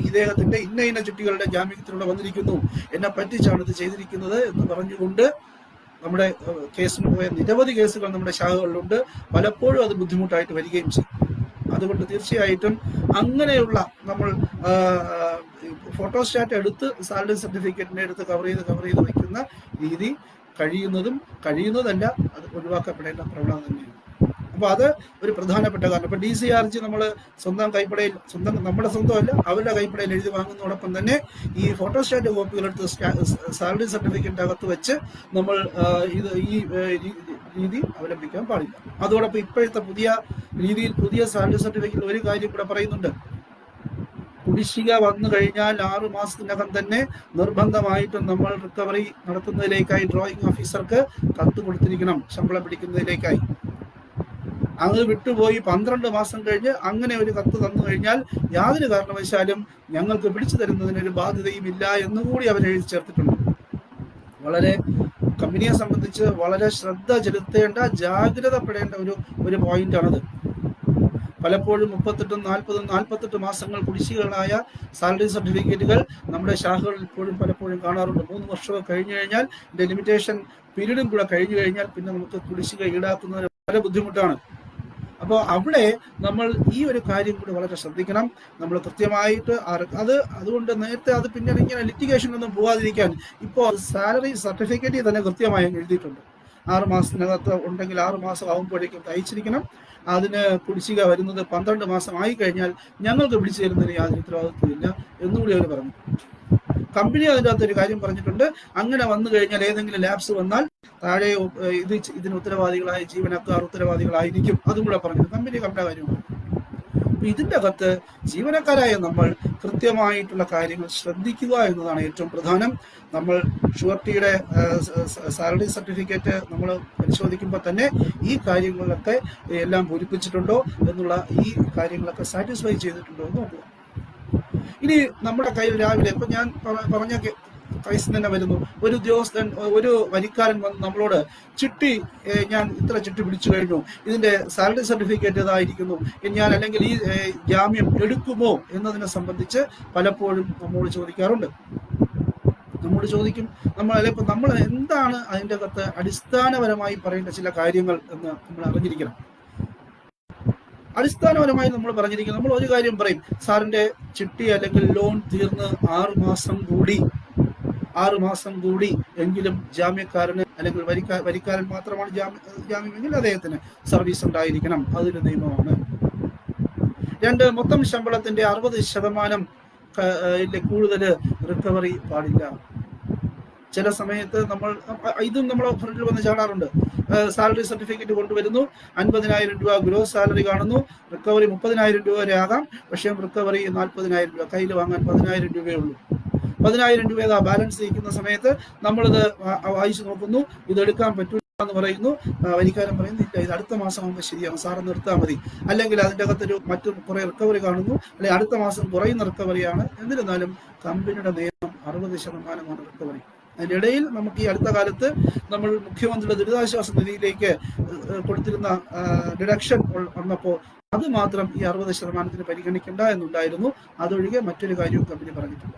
ഇദ്ദേഹത്തിന്റെ ഇന്ന ചിട്ടികളുടെ ജാമ്യത്തിലൂടെ വന്നിരിക്കുന്നു, എന്നെ പറ്റിച്ചാണ് ഇത് ചെയ്തിരിക്കുന്നത് എന്ന് പറഞ്ഞുകൊണ്ട് നമ്മുടെ കേസിന് പോയ നിരവധി കേസുകൾ നമ്മുടെ ശാഖകളിലുണ്ട്. പലപ്പോഴും അത് ബുദ്ധിമുട്ടായിട്ട് വരികയും ചെയ്യും. അതുകൊണ്ട് തീർച്ചയായിട്ടും അങ്ങനെയുള്ള നമ്മൾ ഫോട്ടോസ്റ്റാറ്റ് എടുത്ത് സാലറി സർട്ടിഫിക്കറ്റിനെ എടുത്ത് കവർ ചെയ്ത് വയ്ക്കുന്ന രീതി കഴിയുന്നതല്ല, അത് ഒഴിവാക്കപ്പെടേണ്ട പ്രവണത തന്നെയാണ്. അപ്പോൾ അത് ഒരു പ്രധാനപ്പെട്ട കാരണം. ഇപ്പോൾ DCRG നമ്മൾ സ്വന്തം കൈപ്പടയിൽ, നമ്മുടെ സ്വന്തമല്ല, അവരുടെ കൈപ്പടയിൽ എഴുതി വാങ്ങുന്നതോടൊപ്പം തന്നെ ഈ ഫോട്ടോസ്റ്റാറ്റ് കോപ്പികളെടുത്ത് സാലറി സർട്ടിഫിക്കറ്റിൻ്റെ അകത്ത് വെച്ച് നമ്മൾ ഈ രീതി അവലംബിക്കാൻ പാടില്ല. അതോടൊപ്പം ഇപ്പോഴത്തെ പുതിയ രീതിയിൽ പുതിയ സാലറി സർട്ടിഫിക്കറ്റിൽ ഒരു കാര്യം കൂടെ പറയുന്നുണ്ട്. കുടിശ്ശിക വന്നു കഴിഞ്ഞാൽ 6 മാസത്തിനകം തന്നെ നിർബന്ധമായിട്ടും നമ്മൾ റിക്കവറി നടത്തുന്നതിലേക്കായി ഡ്രോയിങ് ഓഫീസർക്ക് കത്ത് കൊടുത്തിരിക്കണം, ശമ്പളം പിടിക്കുന്നതിലേക്കായി. അത് വിട്ടുപോയി 12 മാസം കഴിഞ്ഞ് അങ്ങനെ ഒരു കത്ത് തന്നു കഴിഞ്ഞാൽ യാതൊരു കാരണവശാലും ഞങ്ങൾക്ക് പിടിച്ചു തരുന്നതിനൊരു ബാധ്യതയും ഇല്ല എന്നുകൂടി അവർ എഴുതി ചേർത്തിട്ടുണ്ട്. വളരെ കമ്പനിയെ സംബന്ധിച്ച് വളരെ ശ്രദ്ധ ചെലുത്തേണ്ട, ജാഗ്രതപ്പെടേണ്ട ഒരു പോയിന്റാണത്. പലപ്പോഴും 38, 40, 48 മാസങ്ങൾ കുടിശ്ശികളായ സാലറി സർട്ടിഫിക്കറ്റുകൾ നമ്മുടെ ശാഖകളിൽ പലപ്പോഴും കാണാറുണ്ട്. 3 വർഷമൊക്കെ കഴിഞ്ഞു കഴിഞ്ഞാൽ, ഇതിന്റെ ലിമിറ്റേഷൻ പീരീഡും കൂടെ കഴിഞ്ഞു കഴിഞ്ഞാൽ പിന്നെ നമുക്ക് കുടിശ്ശിക ഈടാക്കുന്നതിന് വളരെ ബുദ്ധിമുട്ടാണ്. അപ്പോൾ അവിടെ നമ്മൾ ഈ ഒരു കാര്യം കൂടി വളരെ ശ്രദ്ധിക്കണം. നമ്മൾ കൃത്യമായിട്ട് അതുകൊണ്ട് നേരത്തെ അത് പിന്നെ ഇങ്ങനെ ലിറ്റിഗേഷൻ ഒന്നും പോകാതിരിക്കാൻ ഇപ്പോൾ സാലറി സർട്ടിഫിക്കറ്റിൽ തന്നെ കൃത്യമായി എഴുതിയിട്ടുണ്ട്. 6 മാസത്തിനകത്ത് ഉണ്ടെങ്കിൽ 6 മാസം ആകുമ്പോഴേക്കും തയ്ച്ചിരിക്കണം. അതിന് കുടിശ്ശിക വരുന്നത് 12 മാസം ആയി കഴിഞ്ഞാൽ ഞങ്ങൾക്ക് പിടിച്ചു തരുന്നതിന് യാതൊരു ഉത്തരവാദിത്വമില്ല എന്നുകൂടി അവർ പറഞ്ഞു. കമ്പനി അതിൻ്റെ അകത്തൊരു കാര്യം പറഞ്ഞിട്ടുണ്ട്, അങ്ങനെ വന്നു കഴിഞ്ഞാൽ ഏതെങ്കിലും ലാപ്സ് വന്നാൽ താഴെ ഇതിന് ഉത്തരവാദികളായ ജീവനക്കാർ ഉത്തരവാദികളായിരിക്കും. അതും കൂടെ പറഞ്ഞു. കമ്പനി കണ്ട കാര്യമാണ്. അപ്പൊ ഇതിൻ്റെ അകത്ത് ജീവനക്കാരായ നമ്മൾ കൃത്യമായിട്ടുള്ള കാര്യങ്ങൾ ശ്രദ്ധിക്കുക എന്നതാണ് ഏറ്റവും പ്രധാനം. നമ്മൾ ഷുവർട്ടിയുടെ സാലറി സർട്ടിഫിക്കറ്റ് നമ്മൾ പരിശോധിക്കുമ്പോൾ തന്നെ ഈ കാര്യങ്ങളൊക്കെ എല്ലാം പൂരിപ്പിച്ചിട്ടുണ്ടോ എന്നുള്ള, ഈ കാര്യങ്ങളൊക്കെ സാറ്റിസ്ഫൈ ചെയ്തിട്ടുണ്ടോ എന്ന് നോക്കുക. ഇനി നമ്മുടെ കയ്യിൽ രാവിലെ ഇപ്പൊ ഞാൻ പറഞ്ഞ കേസ് തന്നെ വരുന്നു. ഒരു ഉദ്യോഗസ്ഥൻ, ഒരു വരിക്കാരൻ വന്ന് നമ്മളോട് ചിട്ടി, ഞാൻ ഇത്ര ചിട്ടി പിടിച്ചു കഴിഞ്ഞു, ഇതിന്റെ സാലറി സർട്ടിഫിക്കറ്റ് ഇതായിരിക്കുന്നു, ഞാൻ അല്ലെങ്കിൽ ഈ ജാമ്യം എടുക്കുമോ എന്നതിനെ സംബന്ധിച്ച് പലപ്പോഴും നമ്മോട് ചോദിക്കാറുണ്ട്. നമ്മോട് ചോദിക്കും, നമ്മൾ എന്താണ് അതിൻ്റെ അകത്ത് അടിസ്ഥാനപരമായി പറയേണ്ട ചില കാര്യങ്ങൾ എന്ന് നമ്മൾ അറിഞ്ഞിരിക്കണം. അടിസ്ഥാനപരമായി നമ്മൾ പറഞ്ഞിരിക്കുന്നത്, നമ്മൾ ഒരു കാര്യം പറയും, സാറിന്റെ ചിട്ടി അല്ലെങ്കിൽ ലോൺ തീർന്ന് 6 മാസം കൂടി എങ്കിലും ജാമ്യക്കാരന് അല്ലെങ്കിൽ വരിക്കാരൻ മാത്രമാണ് ജാമ്യമെങ്കിൽ അദ്ദേഹത്തിന് സർവീസ് ഉണ്ടായിരിക്കണം. അതൊരു നിയമമാണ്. 2, മൊത്തം ശമ്പളത്തിന്റെ 60% കൂടുതൽ റിക്കവറി പാടില്ല. ചില സമയത്ത് ഇതും നമ്മളെ ഫ്രണ്ടിൽ വന്ന് ചാടാറുണ്ട്. സാലറി സർട്ടിഫിക്കറ്റ് കൊണ്ടുവരുന്നു, 50,000 രൂപ ഗ്രോസ് സാലറി കാണുന്നു, റിക്കവറി 30,000 രൂപ വരെ ആകാം, പക്ഷേ റിക്കവറി 40,000 രൂപ, കയ്യിൽ വാങ്ങാൻ 10,000 രൂപയേ ഉള്ളൂ. 10,000 രൂപ ബാലൻസ് ഇരിക്കുന്ന സമയത്ത് നമ്മളിത് വായിച്ചു നോക്കുന്നു, ഇതെടുക്കാൻ പറ്റില്ല എന്ന് പറയുന്നു. വരിക്കാരൻ പറയുന്നു, ഇല്ല, ഇത് അടുത്ത മാസം ആകുമ്പോൾ ശരിയാണ്, സാറൊന്ന് എടുത്താൽ മതി. അല്ലെങ്കിൽ അതിൻ്റെ അകത്തൊരു മറ്റു കുറെ റിക്കവറി കാണുന്നു, അല്ലെങ്കിൽ അടുത്ത മാസം കുറയുന്ന റിക്കവറിയാണ്. എന്നിരുന്നാലും കമ്പനിയുടെ നിയമം 60% റിക്കവറി. അതിനിടയിൽ നമുക്ക് ഈ അടുത്ത കാലത്ത് നമ്മൾ മുഖ്യമന്ത്രിയുടെ ദുരിതാശ്വാസ നിധിയിലേക്ക് കൊടുത്തിരുന്ന ഡിഡക്ഷൻ വന്നപ്പോൾ അത് മാത്രം ഈ 60% പരിഗണിക്കേണ്ട എന്നുണ്ടായിരുന്നു. അതൊഴികെ മറ്റൊരു കാര്യവും കമ്പനി പറഞ്ഞിട്ടില്ല.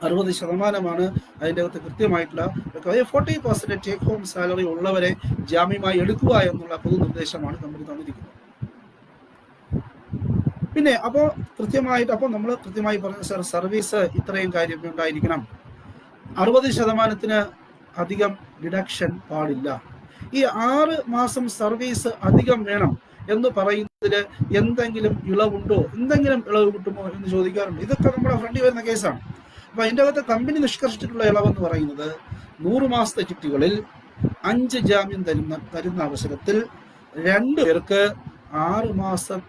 60% അതിൻ്റെ അകത്ത് കൃത്യമായിട്ടുള്ള 40% ടേക്ക് ഹോം സാലറി ഉള്ളവരെ ജാമ്യമായി എടുക്കുക എന്നുള്ള പൊതു നിർദ്ദേശമാണ് കമ്പനി തന്നിരിക്കുന്നത്. പിന്നെ അപ്പോൾ നമ്മൾ കൃത്യമായി പറഞ്ഞ സർവീസ് ഇത്രയും കാര്യം ഉണ്ടായിരിക്കണം. 60% അധികം ഡിഡക്ഷൻ പാടില്ല. ഈ 6 മാസം സർവീസ് അധികം വേണം എന്ന് പറയുന്നതിൽ എന്തെങ്കിലും ഇളവുണ്ടോ, എന്തെങ്കിലും ഇളവ് കിട്ടുമോ എന്ന് ചോദിക്കാറുണ്ട്. ഇതൊക്കെ നമ്മുടെ ഫ്രണ്ടിൽ വരുന്ന കേസാണ്. അപ്പൊ അതിൻ്റെ അകത്ത് കമ്പനി നിഷ്കർഷിച്ചിട്ടുള്ള ഇളവെന്ന് പറയുന്നത് 100 മാസത്തെ ചിട്ടികളിൽ 5 ജാമ്യം തരുന്ന അവസരത്തിൽ 2 പേർക്ക് 6 മാസം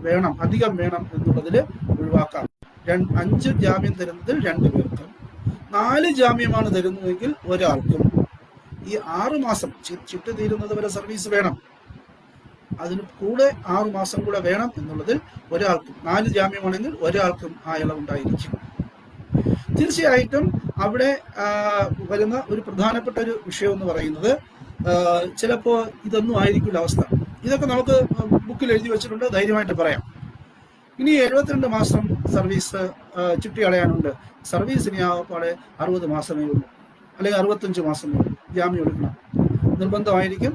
വേണം, അധികം വേണം എന്നുള്ളതിൽ ഒഴിവാക്കാം. 5 ജാമ്യം തരുന്നതിൽ 2 പേർക്ക്, 4 ജാമ്യമാണ് തരുന്നതെങ്കിൽ ഒരാൾക്കും. ഈ 6 മാസം ചിട്ടി തീരുന്നത് വരെ സർവീസ് വേണം, അതിന് കൂടെ 6 മാസം കൂടെ വേണം എന്നുള്ളതിൽ ഒരാൾക്കും, 4 ജാമ്യമാണെങ്കിൽ ഒരാൾക്കും ആ ഇളവുണ്ടായിരിക്കും. തീർച്ചയായിട്ടും അവിടെ വരുന്ന ഒരു പ്രധാനപ്പെട്ട ഒരു വിഷയം എന്ന് പറയുന്നത്, ചിലപ്പോൾ ഇതൊന്നും ആയിരിക്കില്ല അവസ്ഥ. ഇതൊക്കെ നമുക്ക് ബുക്കിൽ എഴുതി വെച്ചിട്ടുണ്ട്, ധൈര്യമായിട്ട് പറയാം. ഇനി 72 മാസം സർവീസ് ചിട്ടി കളയാനുണ്ട്, സർവീസിന് ആകപ്പാടെ 60 മാസമേ ഉള്ളൂ, അല്ലെങ്കിൽ 65 മാസമേ ഉള്ളൂ. ജാമ്യം എടുക്കണം നിർബന്ധമായിരിക്കും.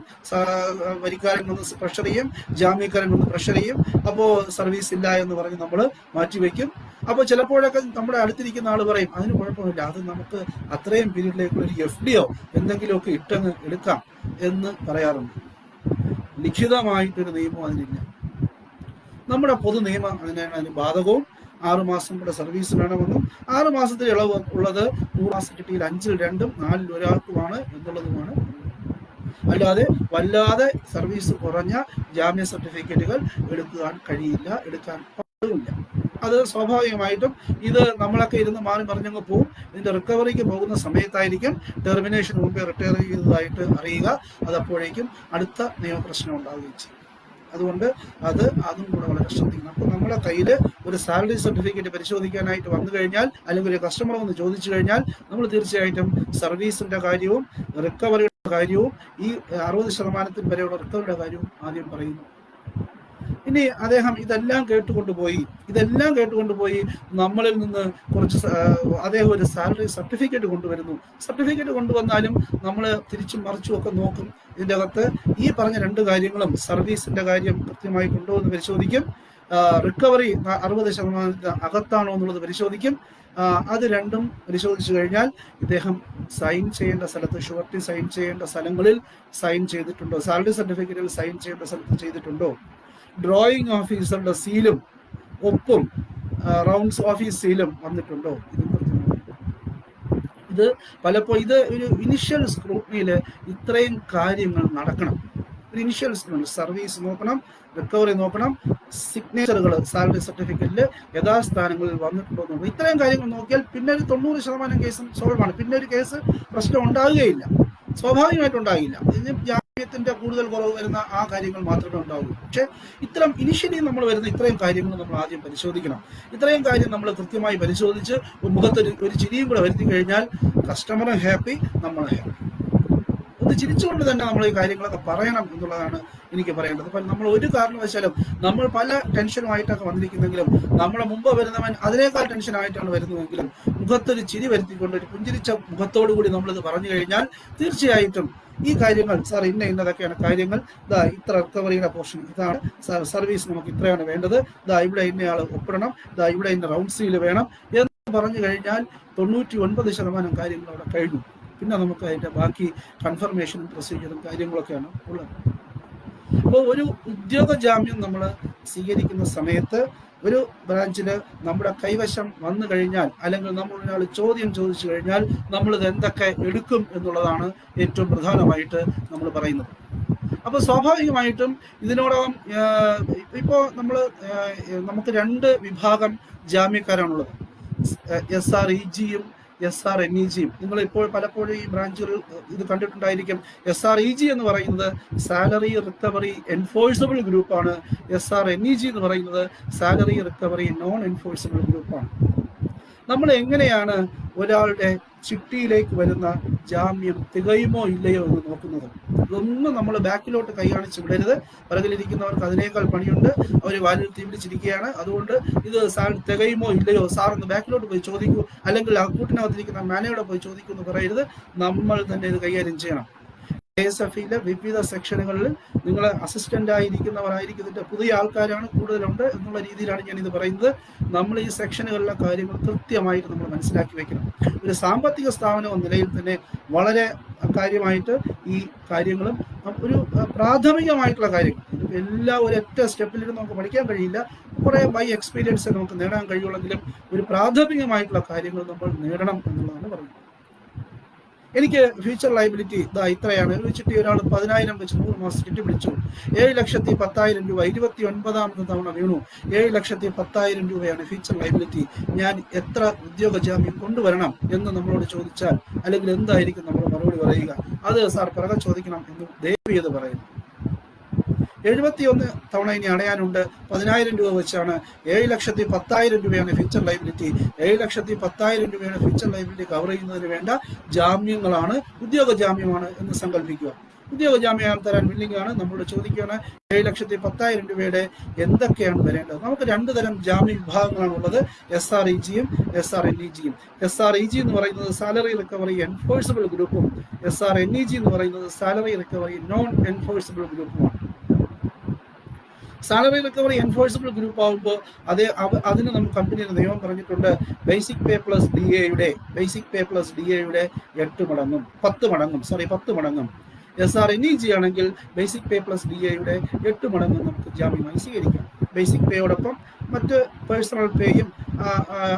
വരിക്കാരൻ വന്ന് പ്രഷർ ചെയ്യും, ജാമ്യക്കാരൻ വന്ന് പ്രഷർ ചെയ്യും. അപ്പോൾ സർവീസ് ഇല്ല എന്ന് പറഞ്ഞ് നമ്മൾ മാറ്റിവെക്കും. അപ്പോൾ ചിലപ്പോഴൊക്കെ നമ്മുടെ അടുത്തിരിക്കുന്ന ആൾ പറയും, അതിന് കുഴപ്പമില്ല, അത് നമുക്ക് അത്രയും പീരീഡിലേക്ക് ഒരു FDയോ എന്തെങ്കിലുമൊക്കെ ഇട്ടങ്ങ് എടുക്കാം എന്ന് പറയാറുണ്ട്. ലിഖിതമായിട്ടൊരു നിയമം അതിനില്ല. നമ്മുടെ പൊതു നിയമം അതിന് ബാധകവും 6 മാസം കൂടെ സർവീസ് വേണമെന്നും 6 മാസത്തിൽ ഇളവ് ഉള്ളത് 100 മാസം കിട്ടിയിൽ 5-ൽ 2-ഉം 4-ൽ ഒരാൾക്കുമാണ് എന്നുള്ളതുമാണ്. അല്ലാതെ വല്ലാതെ സർവീസ് കുറഞ്ഞ ജാമ്യ സർട്ടിഫിക്കറ്റുകൾ എടുക്കാൻ കഴിയില്ല, എടുക്കാൻ പാടില്ല. അത് സ്വാഭാവികമായിട്ടും ഇത് നമ്മളൊക്കെ ഇരുന്ന് മാറി മറിഞ്ഞങ്ങ് പോവും. ഇതിന്റെ റിക്കവറിക്ക് പോകുന്ന സമയത്തായിരിക്കും ടെർമിനേഷൻ മുമ്പേ റിട്ടയർ ചെയ്തതായിട്ട് അറിയുക. അതപ്പോഴേക്കും അടുത്ത നിയമപ്രശ്നം ഉണ്ടാവുകയും ചെയ്യും. അതുകൊണ്ട് അതും കൂടെ വളരെ ശ്രദ്ധിക്കണം. അപ്പോൾ നമ്മുടെ കയ്യിൽ ഒരു സാലറി സർട്ടിഫിക്കറ്റ് പരിശോധിക്കാനായിട്ട് വന്നു കഴിഞ്ഞാൽ, അല്ലെങ്കിൽ ഒരു കസ്റ്റമർ വന്ന് ചോദിച്ചു കഴിഞ്ഞാൽ, നമ്മൾ തീർച്ചയായിട്ടും സർവീസിന്റെ കാര്യവും റിക്കവറിയുടെ കാര്യവും ഈ 60% വരെയുള്ള റിക്കവറിയുടെ കാര്യവും ആദ്യം പറയുന്നു. ഇനി അദ്ദേഹം ഇതെല്ലാം കേട്ടുകൊണ്ടുപോയി നമ്മളിൽ നിന്ന് കുറച്ച് അദ്ദേഹം ഒരു സാലറി സർട്ടിഫിക്കറ്റ് കൊണ്ടുവരുന്നു. സർട്ടിഫിക്കറ്റ് കൊണ്ടുവന്നാലും നമ്മൾ തിരിച്ചും മറിച്ചും ഒക്കെ നോക്കും. ഇതിൻ്റെ അകത്ത് ഈ പറഞ്ഞ 2 കാര്യങ്ങളും, സർവീസിന്റെ കാര്യം കൃത്യമായിട്ടുണ്ടോ എന്ന് പരിശോധിക്കും, റിക്കവറി 60% അകത്താണോ എന്നുള്ളത് പരിശോധിക്കും. അത് രണ്ടും പരിശോധിച്ചു കഴിഞ്ഞാൽ ഇദ്ദേഹം സൈൻ ചെയ്യേണ്ട സ്ഥലത്ത്, ഷുവർട്ടി സൈൻ ചെയ്യേണ്ട സ്ഥലങ്ങളിൽ സൈൻ ചെയ്തിട്ടുണ്ടോ, സാലറി സർട്ടിഫിക്കറ്റിൽ സൈൻ ചെയ്യേണ്ട സ്ഥലത്ത് ചെയ്തിട്ടുണ്ടോ, ഡ്രോയിങ് ഓഫീസറുടെ സീലും ഒപ്പും റൗണ്ട്സ് ഓഫീസ് സീലും വന്നിട്ടുണ്ടോ, ഇത് പലപ്പോഴും ഇത് ഒരു ഇനിഷ്യൽ സ്ക്രൂട്ടനിയിൽ ഇത്രയും കാര്യങ്ങൾ നടക്കണം. ഒരു ഇനിഷ്യൽ സ്ക്രൂട്ടനി സർവീസ് നോക്കണം, റിക്കവറി നോക്കണം, സിഗ്നേച്ചറുകൾ സാലറി സർട്ടിഫിക്കറ്റിൽ യഥാസ്ഥാനങ്ങളിൽ വന്നിട്ടുണ്ടോ എന്ന് നോക്കണം. ഇത്രയും കാര്യങ്ങൾ നോക്കിയാൽ പിന്നെ ഒരു 90% കേസും സോൾവ് ആണ്. പിന്നെ ഒരു കേസ് പ്രശ്നം ഉണ്ടാകുകയില്ല, സ്വാഭാവികമായിട്ടുണ്ടാകില്ല. ഇതിന് ജാമ്യത്തിന്റെ കൂടുതൽ കുറവ് വരുന്ന ആ കാര്യങ്ങൾ മാത്രമേ ഉണ്ടാവൂ. പക്ഷെ ഇത്തരം ഇനിഷ്യലി നമ്മൾ വരുന്ന ഇത്രയും കാര്യങ്ങൾ നമ്മൾ ആദ്യം പരിശോധിക്കണം. ഇത്രയും കാര്യം നമ്മൾ കൃത്യമായി പരിശോധിച്ച് മുഖത്തൊരു ചിരിയും കൂടെ വരുത്തി കഴിഞ്ഞാൽ കസ്റ്റമറും ഹാപ്പി, നമ്മളും ഹാപ്പി. ഒന്ന് ചിരിച്ചുകൊണ്ട് തന്നെ നമ്മൾ ഈ കാര്യങ്ങളൊക്കെ പറയണം എന്നുള്ളതാണ് എനിക്ക് പറയേണ്ടത്. അപ്പം നമ്മൾ ഒരു കാരണവശാലും നമ്മൾ പല ടെൻഷനുമായിട്ടൊക്കെ വന്നിരിക്കുന്നെങ്കിലും നമ്മളെ മുമ്പ് വരുന്നവൻ അതിനേക്കാൾ ടെൻഷനായിട്ടാണ് വരുന്നതെങ്കിലും മുഖത്തൊരു ചിരി വരുത്തിക്കൊണ്ട് ഒരു പുഞ്ചിരിച്ച മുഖത്തോടു കൂടി നമ്മളിത് പറഞ്ഞു കഴിഞ്ഞാൽ തീർച്ചയായിട്ടും ഈ കാര്യങ്ങൾ സാർ ഇന്നതൊക്കെയാണ് കാര്യങ്ങൾ, ഇത്ര റിക്കവറിയുടെ പോർഷൻ ഇതാണ് സാർ, സർവീസ് നമുക്ക് ഇത്രയാണ് വേണ്ടത്, ഇവിടെ ഇന്നയാൾ ഒപ്പിടണം, ഇവിടെ ഇന്ന റൗണ്ട് സീൽ വേണം എന്ന് പറഞ്ഞു കഴിഞ്ഞാൽ 99% കാര്യങ്ങൾ അവിടെ കഴിഞ്ഞു. പിന്നെ നമുക്ക് അതിൻ്റെ ബാക്കി കൺഫർമേഷനും പ്രൊസീജിയറും കാര്യങ്ങളൊക്കെയാണ് ഉള്ളത്. അപ്പോൾ ഒരു ഉദ്യോഗ ജാമ്യം നമ്മൾ സ്വീകരിക്കുന്ന സമയത്ത് ഒരു ബ്രാഞ്ചിൽ നമ്മുടെ കൈവശം വന്നു കഴിഞ്ഞാൽ, അല്ലെങ്കിൽ നമ്മൾ ഒരാൾ ചോദ്യം ചോദിച്ചു കഴിഞ്ഞാൽ നമ്മളിത് എന്തൊക്കെ എടുക്കും എന്നുള്ളതാണ് ഏറ്റവും പ്രധാനമായിട്ട് നമ്മൾ പറയുന്നത്. അപ്പോൾ സ്വാഭാവികമായിട്ടും ഇതിനോടകം ഇപ്പോൾ നമുക്ക് 2 വിഭാഗം ജാമ്യക്കാരാണുള്ളത്, SREGയും SRNEGയും. നിങ്ങൾ ഇപ്പോൾ പലപ്പോഴും ഈ ബ്രാഞ്ചുകളിൽ ഇത് കണ്ടിട്ടുണ്ടായിരിക്കും. SREG എന്ന് പറയുന്നത് സാലറി റിക്കവറി എൻഫോഴ്സബിൾ ഗ്രൂപ്പാണ്. SRNEG എന്ന് പറയുന്നത് സാലറി റിക്കവറി നോൺ എൻഫോഴ്സബിൾ ഗ്രൂപ്പാണ്. നമ്മൾ എങ്ങനെയാണ് ഒരാളുടെ ചിട്ടിയിലേക്ക് വരുന്ന ജാമ്യം തികയുമോ ഇല്ലയോ എന്ന് നോക്കുന്നത്? ഇതൊന്നും നമ്മൾ ബാക്കിലോട്ട് കൈ കാണിച്ച് വിടരുത്. പിറകിലിരിക്കുന്നവർക്ക് അതിനേക്കാൾ പണിയുണ്ട്, അവർ വാലിൽ തീ പിടിച്ചിരിക്കുകയാണ്. അതുകൊണ്ട് ഇത് സാർ തികയുമോ ഇല്ലയോ സാർ എന്ന് ബാക്കിലോട്ട് പോയി ചോദിക്കൂ, അല്ലെങ്കിൽ ആ കൂട്ടിനകത്തിരിക്കുന്ന മാനേജറെ പോയി ചോദിക്കൂ എന്ന് പറയരുത്. നമ്മൾ തന്നെ ഇത് കൈകാര്യം ചെയ്യണം. KSFE-യിലെ വിവിധ സെക്ഷനുകളിൽ നിങ്ങൾ അസിസ്റ്റന്റ് ആയിരിക്കുന്നവരായിരിക്കും, ഇതിന്റെ പുതിയ ആൾക്കാരാണ് കൂടുതലുണ്ട് എന്നുള്ള രീതിയിലാണ് ഞാൻ ഇത് പറയുന്നത്. നമ്മൾ ഈ സെക്ഷനുകളിലെ കാര്യങ്ങൾ കൃത്യമായിട്ട് നമ്മൾ മനസ്സിലാക്കി വെക്കണം. ഒരു സാമ്പത്തിക സ്ഥാപനം എന്ന നിലയിൽ തന്നെ വളരെ കാര്യമായിട്ട് ഈ കാര്യങ്ങളും ഒരു പ്രാഥമികമായിട്ടുള്ള കാര്യങ്ങൾ എല്ലാം ഒരൊറ്റ സ്റ്റെപ്പിലിരുന്ന് നമുക്ക് പഠിക്കാൻ കഴിയില്ല. കുറേ ബൈ എക്സ്പീരിയൻസ് നമുക്ക് നേടാൻ കഴിയുള്ളെങ്കിലും ഒരു പ്രാഥമികമായിട്ടുള്ള കാര്യങ്ങൾ നമ്മൾ നേടണം എന്നുള്ളതാണ് പറയുന്നത്. എനിക്ക് ഫ്യൂച്ചർ ലയബിലിറ്റി ഇത്രയാണ്. ഒരു ചിട്ടി ഒരാൾ 10,000 വെച്ച് 100 മാസം ചിട്ടി പിടിച്ചു, 7,10,000 രൂപ 29ാമത്തെ തവണ വീണു. 7,10,000 രൂപയാണ് ഫ്യൂച്ചർ ലയബിലിറ്റി. ഞാൻ എത്ര ഉദ്യോഗ ജാമ്യം കൊണ്ടുവരണം എന്ന് നമ്മളോട് ചോദിച്ചാൽ, അല്ലെങ്കിൽ എന്തായിരിക്കും നമ്മൾ മറുപടി പറയുക? അത് സാർ പിറകെ ചോദിക്കണം എന്ന് ദയവ് ചെയ്ത് പറയുന്നു. 71 തവണ ഇനി അടയാനുണ്ട്. 10,000 രൂപ വെച്ചാണ് 7,10,000 രൂപയാണ് ഫ്യൂച്ചർ ലയബിലിറ്റി. 7,10,000 രൂപയാണ് ഫ്യൂച്ചർ ലയബിലിറ്റി കവർ ചെയ്യുന്നതിന് വേണ്ട ജാമ്യങ്ങളാണ്, ഉദ്യോഗ ജാമ്യമാണ് എന്ന് സങ്കല്പിക്കുക. ഉദ്യോഗ ജാമ്യം തരാൻ വില്ലിംഗ് ആണ്. നമ്മളോട് ചോദിക്കുകയാണ് 7,10,000 രൂപയുടെ എന്തൊക്കെയാണ് വരേണ്ടത്? നമുക്ക് 2 തരം ജാമ്യ വിഭാഗങ്ങളാണ് ഉള്ളത്, SREGയും SRNEGയും. SREG എന്ന് പറയുന്നത് സാലറി റിക്കവറി എൻഫോഴ്സബിൾ ഗ്രൂപ്പും SRNEG എന്ന് പറയുന്നത് സാലറി റിക്കവറി നോൺ എൻഫോഴ്സബിൾ ഗ്രൂപ്പുമാണ്. സാലറി റിക്കവറി എൻഫോഴ്സബിൾ ഗ്രൂപ്പ് ആകുമ്പോൾ അതിന് നമുക്ക് കമ്പനിയുടെ നിയമം പറഞ്ഞിട്ടുണ്ട്, ബേസിക് പേ പ്ലസ് DA യുടെ 8 മടങ്ങും 10 മടങ്ങും SRNEG ആണെങ്കിൽ ബേസിക് പേ പ്ലസ് DAയുടെ 8 മടങ്ങ് നമുക്ക് ജാമ്യമായി സ്വീകരിക്കാം. ബേസിക് പേയോടൊപ്പം മറ്റ് പേഴ്സണൽ പേയും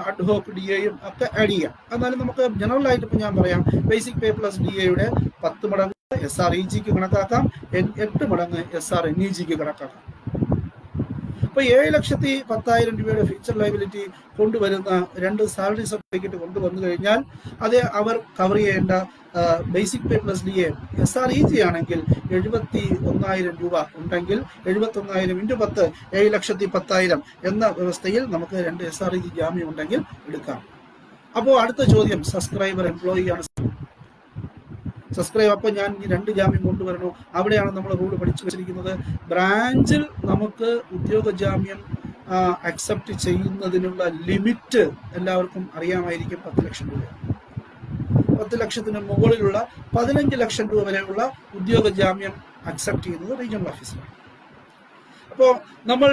അഡ്ഹോക്ക് DAയും ഒക്കെ ആഡ് ചെയ്യാം. എന്നാലും നമുക്ക് ജനറൽ ആയിട്ട് ഇപ്പം ഞാൻ പറയാം, ബേസിക് പേ പ്ലസ് DAയുടെ 10 മടങ്ങ് SREGക്ക് കണക്കാക്കാം, 8 മടങ്ങ് SRNEGക്ക് കണക്കാക്കാം. അപ്പോൾ 7,10,000 രൂപയുടെ ഫിക്സഡ് ലയബിലിറ്റി കൊണ്ടുവരുന്ന 2 സാലറി സർട്ടിഫിക്കറ്റ് കൊണ്ടുവന്നു കഴിഞ്ഞാൽ അത് അവർ കവർ ചെയ്യേണ്ട basic pay plus DA SREG ആണെങ്കിൽ 71,000 രൂപ ഉണ്ടെങ്കിൽ 71,000 × 10 7,10,000 എന്ന വ്യവസ്ഥയിൽ നമുക്ക് 2 SREG ജാമ്യം ഉണ്ടെങ്കിൽ എടുക്കാം. അപ്പോൾ അടുത്ത ചോദ്യം, സബ്സ്ക്രൈബർ എംപ്ലോയി ആണ്. സബ്സ്ക്രൈബ് അപ്പോൾ ഞാൻ ഈ 2 ജാമ്യം കൊണ്ടുവരണോ? അവിടെയാണ് നമ്മൾ റൂൾ പഠിച്ചു വെച്ചിരിക്കുന്നത്. ബ്രാഞ്ചിൽ നമുക്ക് ഉദ്യോഗ ജാമ്യം അക്സെപ്റ്റ് ചെയ്യുന്നതിനുള്ള ലിമിറ്റ് എല്ലാവർക്കും അറിയാമായിരിക്കും, 10 ലക്ഷം രൂപ. 10 ലക്ഷത്തിന് മുകളിലുള്ള 15 ലക്ഷം രൂപ വരെയുള്ള ഉദ്യോഗ ജാമ്യം അക്സെപ്റ്റ് ചെയ്യുന്നത് റീജിയണൽ ഓഫീസിലാണ്. അപ്പോൾ നമ്മൾ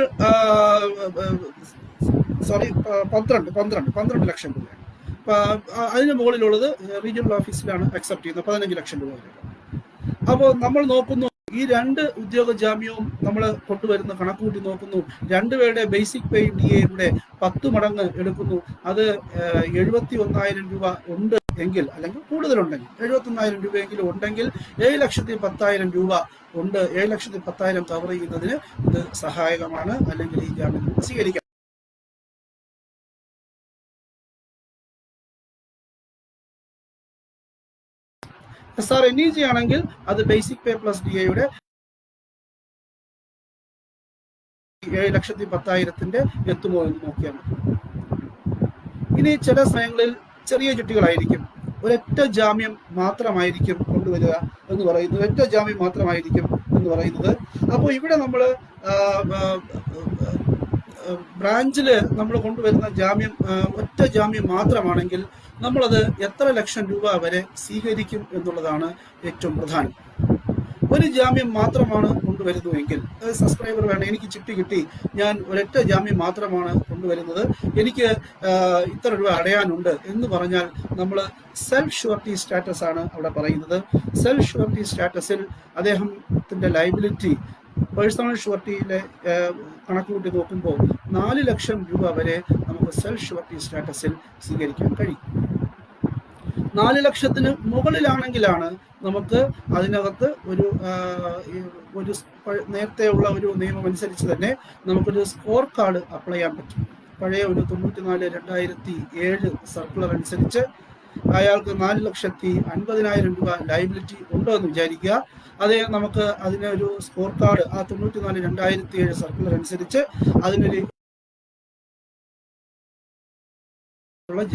12 ലക്ഷം രൂപ, അതിന് മുകളിലുള്ളത് റീജിയണൽ ഓഫീസിലാണ് അക്സെപ്റ്റ് ചെയ്യുന്നത് 15 ലക്ഷം രൂപ വരെ. അപ്പോൾ നമ്മൾ നോക്കുന്നു, ഈ 2 ഉദ്യോഗ ജാമ്യവും നമ്മൾ കൊണ്ടുവരുന്ന കണക്കുകൂട്ടി നോക്കുന്നു. 2 പേരുടെ ബേസിക് പേ DAയുടെ 10 മടങ്ങ് എടുക്കുന്നു. അത് 71,000 രൂപ ഉണ്ട് എങ്കിൽ, അല്ലെങ്കിൽ കൂടുതലുണ്ടെങ്കിൽ 71,000 രൂപയെങ്കിലും ഉണ്ടെങ്കിൽ 7,10,000 രൂപ ഉണ്ട്. 7,10,000 കവർ ചെയ്യുന്നതിന് ഇത് സഹായകമാണ്, അല്ലെങ്കിൽ ഈ ജാമ്യം സ്വീകരിക്കാം. SRNEG ആണെങ്കിൽ അത് ബേസിക് പേ പ്ലസ് DAയുടെ 7,10,000 എത്തുമോ എന്ന് നോക്കിയാൽ മതി. ഇനി ചില സമയങ്ങളിൽ ചെറിയ ചിട്ടികളായിരിക്കും, ഒരൊറ്റ ജാമ്യം മാത്രമായിരിക്കും കൊണ്ടുവരിക എന്ന് പറയുന്നത്, ഒറ്റ ജാമ്യം മാത്രമായിരിക്കും എന്ന് പറയുന്നത്. അപ്പോൾ ഇവിടെ നമ്മൾ ബ്രാഞ്ചിൽ നമ്മൾ കൊണ്ടുവരുന്ന ജാമ്യം ഒറ്റ ജാമ്യം മാത്രമാണെങ്കിൽ നമ്മളത് എത്ര ലക്ഷം രൂപ വരെ സ്വീകരിക്കും എന്നുള്ളതാണ് ഏറ്റവും പ്രധാനം. ഒരു ജാമ്യം മാത്രമാണ് കൊണ്ടുവരുന്നതെങ്കിൽ, സബ്സ്ക്രൈബർ വേണം, എനിക്ക് ചിട്ടി കിട്ടി, ഞാൻ ഒരൊറ്റ ജാമ്യം മാത്രമാണ് കൊണ്ടുവരുന്നത്, എനിക്ക് ഇത്ര രൂപ അടയാനുണ്ട് എന്ന് പറഞ്ഞാൽ നമ്മൾ സെൽഫ് ഷുവർട്ടി സ്റ്റാറ്റസ് ആണ് അവിടെ പറയുന്നത്. സെൽഫ് ഷുവർട്ടി സ്റ്റാറ്റസിൽ അദ്ദേഹത്തിൻ്റെ ലയബിലിറ്റി പേഴ്സണൽ ഷുവർട്ടിയിലെ കണക്കുകൂട്ടി നോക്കുമ്പോൾ 4 ലക്ഷം രൂപ വരെ നമുക്ക് സെൽഫ് ഷുവർട്ടി സ്റ്റാറ്റസിൽ സ്വീകരിക്കാൻ കഴിയും. 4 ലക്ഷത്തിന് മുകളിലാണെങ്കിലാണ് നമുക്ക് അതിനകത്ത് ഒരു നേരത്തെയുള്ള ഒരു നിയമം അനുസരിച്ച് തന്നെ നമുക്കൊരു സ്കോർ കാർഡ് അപ്ലൈ ചെയ്യാൻ പറ്റും. പഴയ ഒരു 94/2007 സർക്കുലർ അനുസരിച്ച് അയാൾക്ക് 4,50,000 രൂപ ലയബിലിറ്റി ഉണ്ടോ എന്ന് വിചാരിക്കുക. അതേ നമുക്ക് അതിനൊരു സ്കോർ കാർഡ് ആ 94/2007 സർക്കുലർ അനുസരിച്ച് അതിനൊരു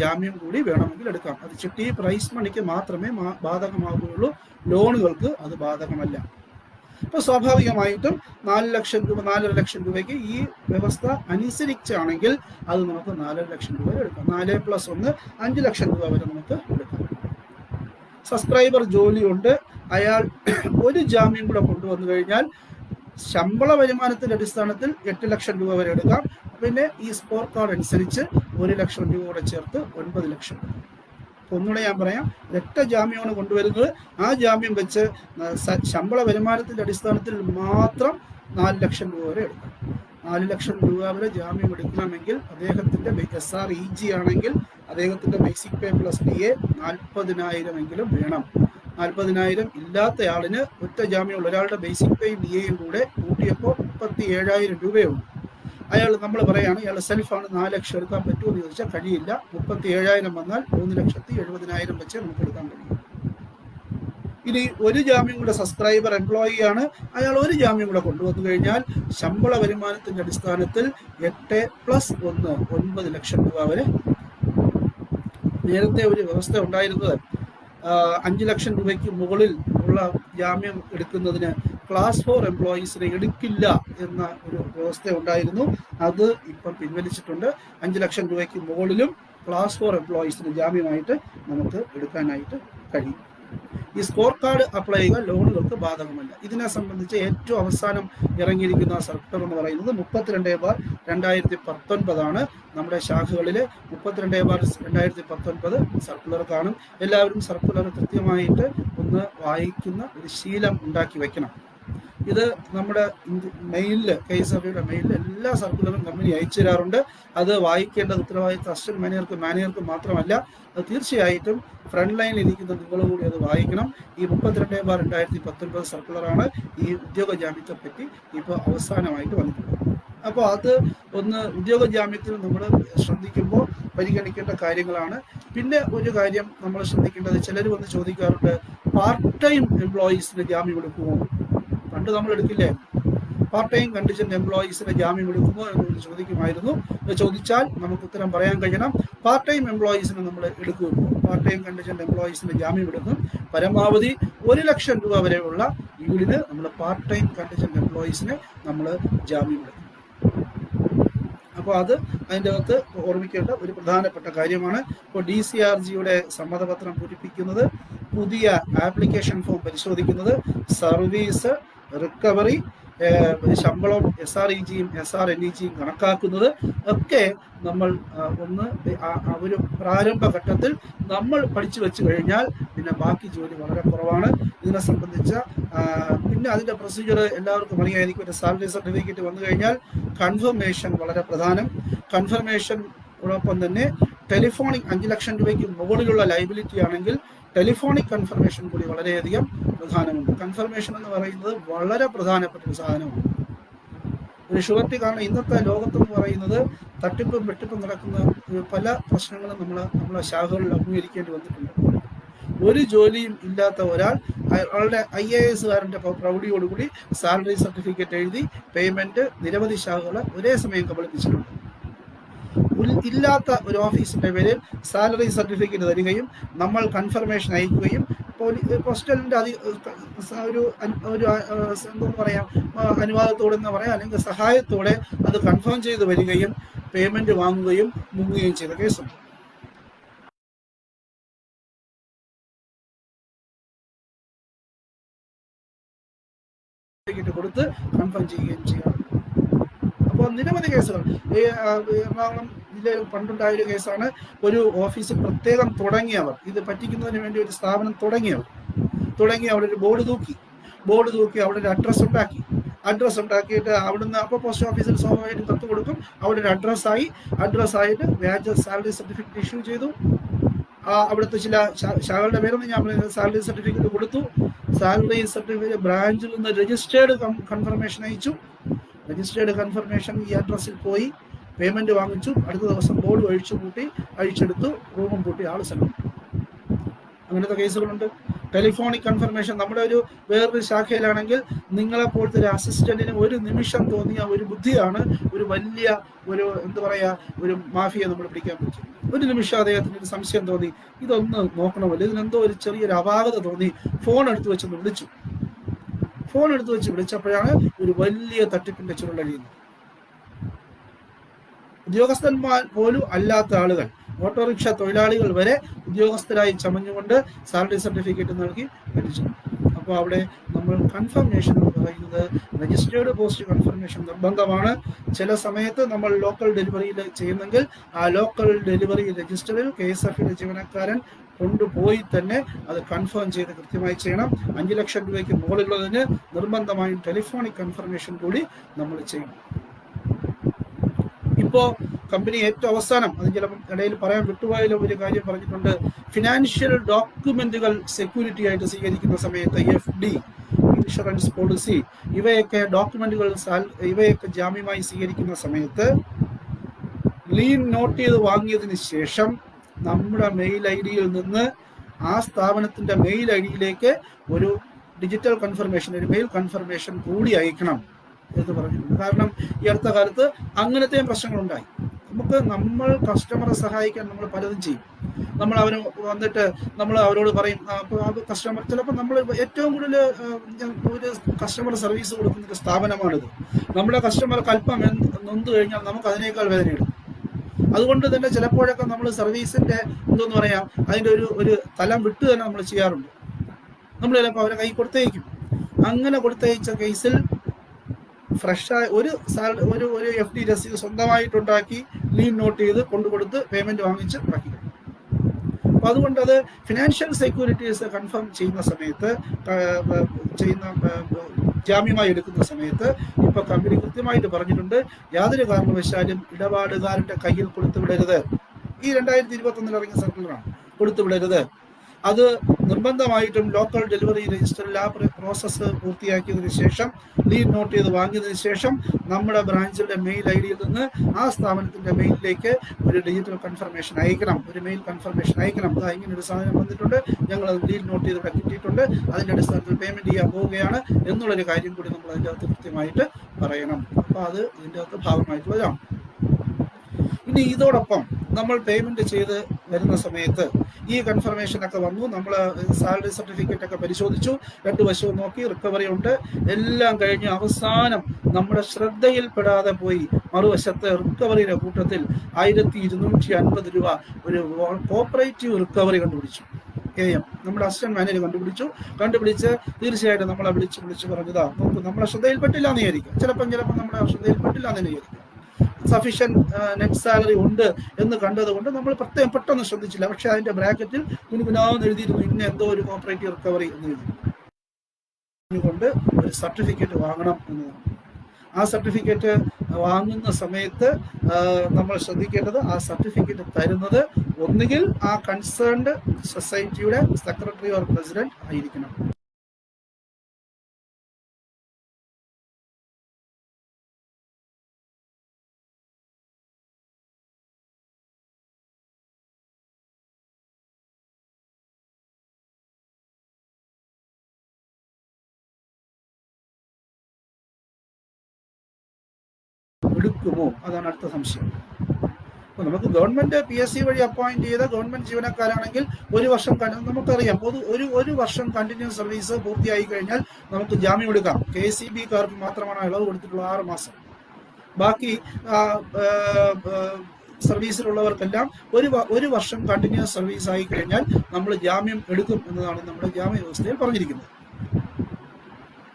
ജാമ്യം കൂടി വേണമെങ്കിൽ എടുക്കാം. അത് ചിട്ടി പ്രൈസ് മണിക്ക് മാത്രമേ ബാധകമാകുകയുള്ളൂ, ലോണുകൾക്ക് അത് ബാധകമല്ല. അപ്പോൾ സ്വാഭാവികമായിട്ടും 4 ലക്ഷം രൂപ 4.5 ലക്ഷം രൂപയ്ക്ക് ഈ വ്യവസ്ഥ അനുസരിച്ചാണെങ്കിൽ അത് നമുക്ക് 4.5 ലക്ഷം രൂപ എടുക്കാം. 4+1 5 ലക്ഷം രൂപ വരെ നമുക്ക് എടുക്കാം. സബ്സ്ക്രൈബർ ജോലിയുണ്ട്, അയാൾ ഒരു ജാമ്യം കൂടെ കൊണ്ടുവന്നു കഴിഞ്ഞാൽ ശമ്പള വരുമാനത്തിന്റെ അടിസ്ഥാനത്തിൽ 8 ലക്ഷം രൂപ വരെ എടുക്കാം. പിന്നെ ഈ സ്കോർ കാർഡ് അനുസരിച്ച് 1 ലക്ഷം രൂപ കൂടെ ചേർത്ത് 9 ലക്ഷം രൂപ. ഒന്നുകൂടെ ഞാൻ പറയാം, ഒറ്റ ജാമ്യമാണ് കൊണ്ടുവരുന്നത്. ആ ജാമ്യം വെച്ച് ശമ്പള വരുമാനത്തിന്റെ അടിസ്ഥാനത്തിൽ മാത്രം 4 ലക്ഷം രൂപ വരെ എടുക്കാം. 4 ലക്ഷം രൂപ വരെ ജാമ്യം എടുക്കണമെങ്കിൽ അദ്ദേഹത്തിന്റെ SREG ആണെങ്കിൽ അദ്ദേഹത്തിന്റെ ബേസിക് പേ പ്ലസ് DA 40,000 എങ്കിലും വേണം. 40,000 ഇല്ലാത്തയാളിന് ഒറ്റ ജാമ്യമുള്ള ഒരാളുടെ ബേസിക് പേ DAയും കൂടെ കൂട്ടിയപ്പോൾ 37,000 രൂപയുണ്ട്. നമ്മൾ പറയാണ് ഇയാൾ സെൽഫാണ്, 4 ലക്ഷം എടുക്കാൻ പറ്റുമെന്ന് ചോദിച്ചാൽ കഴിയില്ല. 37,000 വന്നാൽ 3,70,000 വെച്ച് നമുക്ക് എടുക്കാൻ കഴിയും. ഇനി ഒരു ജാമ്യം കൂടെ സബ്സ്ക്രൈബർ എംപ്ലോയി ആണ്, അയാൾ ഒരു ജാമ്യം കൂടെ കൊണ്ടുവന്നു കഴിഞ്ഞാൽ ശമ്പള വരുമാനത്തിന്റെ അടിസ്ഥാനത്തിൽ 8+1 9 ലക്ഷം രൂപ വരെ. നേരത്തെ ഒരു വ്യവസ്ഥ ഉണ്ടായിരുന്നത് 5 ലക്ഷം രൂപയ്ക്ക് മുകളിൽ ഉള്ള ജാമ്യം എടുക്കുന്നതിന് ക്ലാസ് 4 എംപ്ലോയീസിനെ എടുക്കില്ല എന്ന ഒരു വ്യവസ്ഥ ഉണ്ടായിരുന്നു. അത് ഇപ്പം പിൻവലിച്ചിട്ടുണ്ട്. 5 ലക്ഷം രൂപയ്ക്ക് മുകളിലും ക്ലാസ് 4 എംപ്ലോയീസിന് ജാമ്യമായിട്ട് നമുക്ക് എടുക്കാനായിട്ട് കഴിയും. ഈ സ്കോർ കാർഡ് അപ്ലൈ ചെയ്യുക ലോണുകൾക്ക് ബാധകമല്ല. ഇതിനെ സംബന്ധിച്ച് ഏറ്റവും അവസാനം ഇറങ്ങിയിരിക്കുന്ന സർക്കുലർ എന്ന് പറയുന്നത് 32/2019 നമ്മുടെ ശാഖകളിൽ 32/2019 സർക്കുലർ കാണും. എല്ലാവരും സർക്കുലർ കൃത്യമായിട്ട് ഒന്ന് വായിക്കുന്ന ഒരു ശീലം ഉണ്ടാക്കി വെക്കണം. ഇത് നമ്മുടെ മെയിലിൽ KSFIയുടെ മെയിലിൽ എല്ലാ സർക്കുലറും കമ്പനി അയച്ചു തരാറുണ്ട്. അത് വായിക്കേണ്ടത് ഉത്തരവാദിത്വം അസിസ്റ്റന്റ് മാനേജർക്ക് മാത്രമല്ല, അത് തീർച്ചയായിട്ടും ഫ്രണ്ട് ലൈനിൽ ഇരിക്കുന്ന നിങ്ങളും കൂടി അത് വായിക്കണം. ഈ 32/2019 സർക്കുലറാണ് ഈ ഉദ്യോഗ ജാമ്യത്തെ പറ്റി ഇപ്പോൾ അവസാനമായിട്ട് വന്നിട്ടുള്ളത്. അപ്പോൾ അത് ഒന്ന് ഉദ്യോഗ ജാമ്യത്തിൽ നമ്മൾ ശ്രദ്ധിക്കുമ്പോൾ പരിഗണിക്കേണ്ട കാര്യങ്ങളാണ്. പിന്നെ ഒരു കാര്യം നമ്മൾ ശ്രദ്ധിക്കേണ്ടത്, ചിലർ വന്ന് ചോദിക്കാറുണ്ട്, പാർട്ട് ടൈം എംപ്ലോയീസിന് ജാമ്യം എടുക്കുമോ? പണ്ട് നമ്മൾ എടുക്കില്ലേ, പാർട്ട് ടൈം കണ്ടീജന്റ് എംപ്ലോയീസിന് ജാമ്യം എടുക്കുമോ എന്ന് ചോദിക്കുമായിരുന്നു. ചോദിച്ചാൽ നമുക്ക് ഉത്തരം പറയാൻ കഴിയണം, പാർട്ട് ടൈം എംപ്ലോയീസിന് നമ്മൾ എടുക്കുമോ? പാർട്ട് ടൈം കണ്ടീജന്റ് എംപ്ലോയീസിന് ജാമ്യം എടുക്കും. പരമാവധി 1 ലക്ഷം രൂപ വരെയുള്ള ഈടിന് നമ്മൾ പാർട്ട് ടൈം കണ്ടീജന്റ് എംപ്ലോയീസിന് നമ്മൾ ജാമ്യം എടുക്കും. അപ്പോൾ അത് അതിൻ്റെ അകത്ത് ഓർമ്മിക്കേണ്ട ഒരു പ്രധാനപ്പെട്ട കാര്യമാണ്. ഇപ്പോൾ DCRGയുടെ സമ്മതപത്രം പൂരിപ്പിക്കുന്നത്, പുതിയ ആപ്ലിക്കേഷൻ ഫോം പരിശോധിക്കുന്നത്, സർവീസ് റിക്കവറി, ശമ്പളം SREGയും SRNEGയും കണക്കാക്കുന്നത് ഒക്കെ നമ്മൾ ഒന്ന് ഒരു പ്രാരംഭഘട്ടത്തിൽ നമ്മൾ പഠിച്ചു വെച്ച് കഴിഞ്ഞാൽ പിന്നെ ബാക്കി ജോലി വളരെ കുറവാണ്. ഇതിനെ സംബന്ധിച്ച പിന്നെ അതിൻ്റെ പ്രൊസീജിയർ എല്ലാവർക്കും അറിയാമായിരിക്കും. ഒരു സാലറി സർട്ടിഫിക്കറ്റ് വന്നു കഴിഞ്ഞാൽ കൺഫർമേഷൻ വളരെ പ്രധാനം. കൺഫർമേഷനോടൊപ്പം തന്നെ ടെലിഫോണിക് 5 ലക്ഷം രൂപയ്ക്ക് മുകളിലുള്ള ലൈബിലിറ്റി ആണെങ്കിൽ ടെലിഫോണിക് കൺഫർമേഷൻ കൂടി വളരെയധികം പ്രധാനമുണ്ട്. കൺഫർമേഷൻ എന്ന് പറയുന്നത് വളരെ പ്രധാനപ്പെട്ട ഒരു സാധനമാണ്, ഒരു ഷുവർട്ടി. കാരണം ഇന്നത്തെ ലോകത്തെന്ന് പറയുന്നത് തട്ടിപ്പും വെട്ടിപ്പും നടക്കുന്ന പല പ്രശ്നങ്ങളും നമ്മളെ ശാഖകളിൽ അഭിമുഖീകരിക്കേണ്ടി വന്നിട്ടുണ്ട്. ഒരു ജോലിയും ഇല്ലാത്ത ഒരാൾ അയാളുടെ IAS പ്രൗഢിയോടുകൂടി സാലറി സർട്ടിഫിക്കറ്റ് എഴുതി പേയ്മെന്റ് നിരവധി ശാഖകൾ ഒരേ സമയം കബളിപ്പിച്ചിട്ടുണ്ട്. ഇല്ലാത്ത ഒരു ഓഫീസിന്റെ പേരിൽ സാലറി സർട്ടിഫിക്കറ്റ് തരികയും നമ്മൾ കൺഫർമേഷൻ അയക്കുകയും പോസ്റ്റലിന്റെ ഒരു എന്താ പറയാം അനുവാദത്തോടെ എന്ന് പറയാം, അല്ലെങ്കിൽ സഹായത്തോടെ അത് കൺഫേം ചെയ്ത് വരികയും പേയ്മെന്റ് വാങ്ങുകയും മുങ്ങുകയും ചെയ്ത കേസുണ്ട്. കൊടുത്ത് കൺഫേം ചെയ്യുകയും ചെയ്യാം. അപ്പോൾ നിരവധി കേസുകൾ എറണാകുളം ജില്ലയിൽ പണ്ടുണ്ടായ ഒരു കേസാണ്. ഒരു ഓഫീസ് പ്രത്യേകം തുടങ്ങിയവർ, ഇത് പറ്റിക്കുന്നതിന് വേണ്ടി ഒരു സ്ഥാപനം തുടങ്ങി അവിടെ ഒരു ബോർഡ് തൂക്കി അവിടെ ഒരു അഡ്രസ്സ് ഉണ്ടാക്കിയിട്ട് അവിടുന്ന് അപ്പോൾ പോസ്റ്റ് ഓഫീസിൽ സ്വാഭാവികമായിട്ടും കത്ത് കൊടുക്കും. അവിടെ ഒരു അഡ്രസ്സായിട്ട് വ്യാജ സാലറി സർട്ടിഫിക്കറ്റ് ഇഷ്യൂ ചെയ്തു. അവിടുത്തെ ചില ശാഖകളുടെ പേരൊന്നും ഞാൻ പറയുന്നത്, സാലറി സർട്ടിഫിക്കറ്റ് കൊടുത്തു. സാലറി സർട്ടിഫിക്കറ്റ് ബ്രാഞ്ചിൽ നിന്ന് രജിസ്റ്റേർഡ് കൺഫർമേഷൻ അയച്ചു. രജിസ്റ്റേർഡ് കൺഫർമേഷൻ ഈ അഡ്രസ്സിൽ പോയി പേയ്മെന്റ് വാങ്ങിച്ചു. അടുത്ത ദിവസം ബോർഡ് അഴിച്ചെടുത്തു, റൂമും പൂട്ടി, ആള് സ്ഥലം. അങ്ങനത്തെ കേസുകളുണ്ട്. ടെലിഫോണിക് കൺഫർമേഷൻ നമ്മുടെ വേറൊരു ശാഖയിലാണെങ്കിൽ നിങ്ങളെപ്പോലത്തെ ഒരു അസിസ്റ്റന്റിന് ഒരു നിമിഷം തോന്നിയ ഒരു ബുദ്ധിയാണ് ഒരു വലിയ എന്താ പറയാ ഒരു മാഫിയെ നമ്മൾ പിടിക്കാൻ പറ്റും. ഒരു നിമിഷം അദ്ദേഹത്തിന് ഒരു സംശയം തോന്നി, ഇതൊന്ന് നോക്കണമല്ലോ, ഇതിനെന്തോ ഒരു ചെറിയൊരു അപാകത തോന്നി, ഫോൺ എടുത്തു വെച്ച് വിളിച്ചപ്പോഴാണ് ഒരു വലിയ തട്ടിപ്പിന്റെ ചുരുളഴിയുന്നത്. ഉദ്യോഗസ്ഥന്മാർ പോലും അല്ലാത്ത ആളുകൾ, ഓട്ടോറിക്ഷ തൊഴിലാളികൾ വരെ ഉദ്യോഗസ്ഥരായി ചമഞ്ഞുകൊണ്ട് സാലറി സർട്ടിഫിക്കറ്റ് നൽകി പറ്റിച്ചു. അപ്പോൾ അവിടെ നമ്മൾ കൺഫർമേഷൻ എന്ന് പറയുന്നത് രജിസ്റ്റേർഡ് പോസ്റ്റ് കൺഫർമേഷൻ നിർബന്ധമാണ്. ചില സമയത്ത് നമ്മൾ ലോക്കൽ ഡെലിവറിയിൽ ചെയ്യുന്നെങ്കിൽ ആ ലോക്കൽ ഡെലിവറി രജിസ്റ്ററിൽ KSFIയുടെ ജീവനക്കാരൻ കൊണ്ടുപോയി തന്നെ അത് കൺഫേം ചെയ്ത് കൃത്യമായി ചെയ്യണം. 5 ലക്ഷം രൂപയ്ക്ക് മുകളിലുള്ളതിന് നിർബന്ധമായും ടെലിഫോണിക് കൺഫർമേഷൻ കൂടി നമ്മൾ ചെയ്യണം. ഇപ്പോൾ കമ്പനി ഏറ്റവും അവസാനം, അത് ചിലപ്പോൾ ഇടയിൽ പറയാൻ വിട്ടുപോയാലും ഒരു കാര്യം പറഞ്ഞിട്ടുണ്ട്, ഫിനാൻഷ്യൽ ഡോക്യുമെന്റുകൾ സെക്യൂരിറ്റി ആയിട്ട് സ്വീകരിക്കുന്ന സമയത്ത് FD, ഇൻഷുറൻസ് പോളിസി, ഇവയൊക്കെ ഡോക്യുമെന്റുകൾ ഇവയൊക്കെ ജാമ്യമായി സ്വീകരിക്കുന്ന സമയത്ത് ലീൻ നോട്ട് ചെയ്ത് വാങ്ങിയതിന് ശേഷം നമ്മുടെ മെയിൽ ID-യിൽ നിന്ന് ആ സ്ഥാപനത്തിന്റെ മെയിൽ ID-യിലേക്ക് ഒരു ഡിജിറ്റൽ കൺഫർമേഷൻ, ഒരു മെയിൽ കൺഫർമേഷൻ കൂടി അയക്കണം എന്ന് പറഞ്ഞിട്ടുണ്ട്. കാരണം ഈ അടുത്ത കാലത്ത് അങ്ങനത്തെയും പ്രശ്നങ്ങളുണ്ടായി. നമ്മൾ കസ്റ്റമറെ സഹായിക്കാൻ നമ്മൾ പലതും ചെയ്യും. നമ്മൾ അവർ വന്നിട്ട് നമ്മൾ അവരോട് പറയും, കസ്റ്റമർ ചിലപ്പോൾ നമ്മൾ ഏറ്റവും കൂടുതൽ ഒരു കസ്റ്റമർ സർവീസ് കൊടുക്കുന്ന ഒരു സ്ഥാപനമാണിത്. നമ്മുടെ കസ്റ്റമർക്ക് അല്പം നൊന്തു കഴിഞ്ഞാൽ നമുക്ക് അതിനേക്കാൾ വേദനയിടും. അതുകൊണ്ട് തന്നെ ചിലപ്പോഴൊക്കെ നമ്മൾ സർവീസിന്റെ എന്തോന്ന് പറയാം അതിൻ്റെ ഒരു തലം വിട്ട് തന്നെ നമ്മൾ ചെയ്യാറുണ്ട്. നമ്മൾ ചിലപ്പോൾ അവരെ കൈ കൊടുത്തയക്കും. അങ്ങനെ കൊടുത്തയച്ച കേസിൽ ഫ്രഷായ ഒരു FD രസീത് സ്വന്തമായിട്ടുണ്ടാക്കി ലീൻ നോട്ട് ചെയ്ത് കൊണ്ടുകൊടുത്ത് പേയ്മെന്റ് വാങ്ങിച്ച് ബാക്കി. അപ്പൊ അതുകൊണ്ട് അത് ഫിനാൻഷ്യൽ സെക്യൂരിറ്റീസ് കൺഫേം ചെയ്യുന്ന സമയത്ത് ജാമ്യമായി എടുക്കുന്ന സമയത്ത് ഇപ്പൊ കമ്പനി കൃത്യമായിട്ട് പറഞ്ഞിട്ടുണ്ട്, യാതൊരു കാരണവശാലും ഇടപാടുകാരന്റെ കയ്യിൽ കൊടുത്തുവിടരുത്. ഈ 2021 ഇറങ്ങിയ സർക്കുലറാണ്, കൊടുത്തുവിടരുത്. അത് നിർബന്ധമായിട്ടും ലോക്കൽ ഡെലിവറി രജിസ്റ്ററിൽ ആ പ്രോസസ്സ് പൂർത്തിയാക്കിയതിനു ശേഷം ലീൻ നോട്ട് ചെയ്ത് വാങ്ങിയതിനു ശേഷം നമ്മുടെ ബ്രാഞ്ചിന്റെ മെയിൽ ID-യിൽ നിന്ന് ആ സ്ഥാപനത്തിന്റെ മെയിലിലേക്ക് ഒരു ഡിജിറ്റൽ കൺഫർമേഷൻ അയക്കണം, ഒരു മെയിൽ കൺഫർമേഷൻ അയക്കണം. ഇങ്ങനെ ഒരു സാധനം വന്നിട്ടുണ്ട്, ഞങ്ങൾ അത് ലീൻ നോട്ട് ചെയ്ത് ഇവിടെ കിട്ടിയിട്ടുണ്ട്, അതിന്റെ അടിസ്ഥാനത്തിൽ പേയ്മെന്റ് ചെയ്യാൻ പോവുകയാണ് എന്നുള്ളൊരു കാര്യം കൂടി നമ്മൾ അതിൻ്റെ അകത്ത് കൃത്യമായിട്ട് പറയണം. അപ്പൊ അത് ഇതിൻ്റെ അകത്ത് ഭാഗമായിട്ടുള്ളതാണ്. ഇനി ഇതോടൊപ്പം നമ്മൾ പേയ്മെന്റ് ചെയ്ത് വരുന്ന സമയത്ത് ഈ കൺഫർമേഷൻ ഒക്കെ വന്നു, നമ്മൾ സാലറി സർട്ടിഫിക്കറ്റ് ഒക്കെ പരിശോധിച്ചു, 2 വശവും നോക്കി, റിക്കവറി ഉണ്ട്, എല്ലാം കഴിഞ്ഞ് അവസാനം നമ്മുടെ ശ്രദ്ധയിൽപ്പെടാതെ പോയി മറുവശത്തെ റിക്കവറിയുടെ കൂട്ടത്തിൽ 1250 രൂപ ഒരു കോപ്പറേറ്റീവ് റിക്കവറി കണ്ടുപിടിച്ചു. നമ്മുടെ അസിസ്റ്റന്റ് മാനേജർ കണ്ടുപിടിച്ച് തീർച്ചയായിട്ടും നമ്മളെ വിളിച്ച് പറഞ്ഞതാ, നമുക്ക് നമ്മളെ ശ്രദ്ധയിൽപ്പെട്ടില്ല എന്ന് വിചാരിക്കും, ചിലപ്പം നമ്മുടെ ശ്രദ്ധയിൽപ്പെട്ടില്ല എന്ന് വിചാരിക്കും. സഫീഷ്യന്റ് നെറ്റ് സാലറി ഉണ്ട് എന്ന് കണ്ടതുകൊണ്ട് നമ്മൾ പെട്ടെന്ന് ശ്രദ്ധിച്ചില്ല. പക്ഷെ അതിന്റെ ബ്രാക്കറ്റിൽ കുനുകുനാന്ന് എഴുതിയിരുന്നു ഇന്ന എന്തോ ഒരു കോപ്പറേറ്റീവ് റിക്കവറി എന്ന് എഴുതി കൊണ്ട് ഒരു സർട്ടിഫിക്കറ്റ് വാങ്ങണം എന്നതാണ്. ആ സർട്ടിഫിക്കറ്റ് വാങ്ങുന്ന സമയത്ത് നമ്മൾ ശ്രദ്ധിക്കേണ്ടത്, ആ സർട്ടിഫിക്കറ്റ് തരുന്നത് ഒന്നുകിൽ ആ കൺസേൺഡ് സൊസൈറ്റിയുടെ സെക്രട്ടറി ഓർ പ്രസിഡന്റ് ആയിരിക്കണം. എടുക്കുമോ, അതാണ് അടുത്ത സംശയം. അപ്പോൾ നമുക്ക് ഗവൺമെന്റ് PSC വഴി അപ്പോയിന്റ് ചെയ്ത ഗവൺമെന്റ് ജീവനക്കാരാണെങ്കിൽ 1 വർഷം നമുക്കറിയാം, ഒരു വർഷം കണ്ടിന്യൂസ് സർവീസ് പൂർത്തിയായി കഴിഞ്ഞാൽ നമുക്ക് ജാമ്യം എടുക്കാം. KCB-കാർക്ക് മാത്രമാണ് ഇളവ് കൊടുത്തിട്ടുള്ള 6 മാസം. ബാക്കി സർവീസിലുള്ളവർക്കെല്ലാം ഒരു വർഷം കണ്ടിന്യൂസ് സർവീസ് ആയി കഴിഞ്ഞാൽ നമ്മൾ ജാമ്യം എടുക്കും എന്നതാണ് നമ്മുടെ ജാമ്യ വ്യവസ്ഥയിൽ പറഞ്ഞിരിക്കുന്നത്.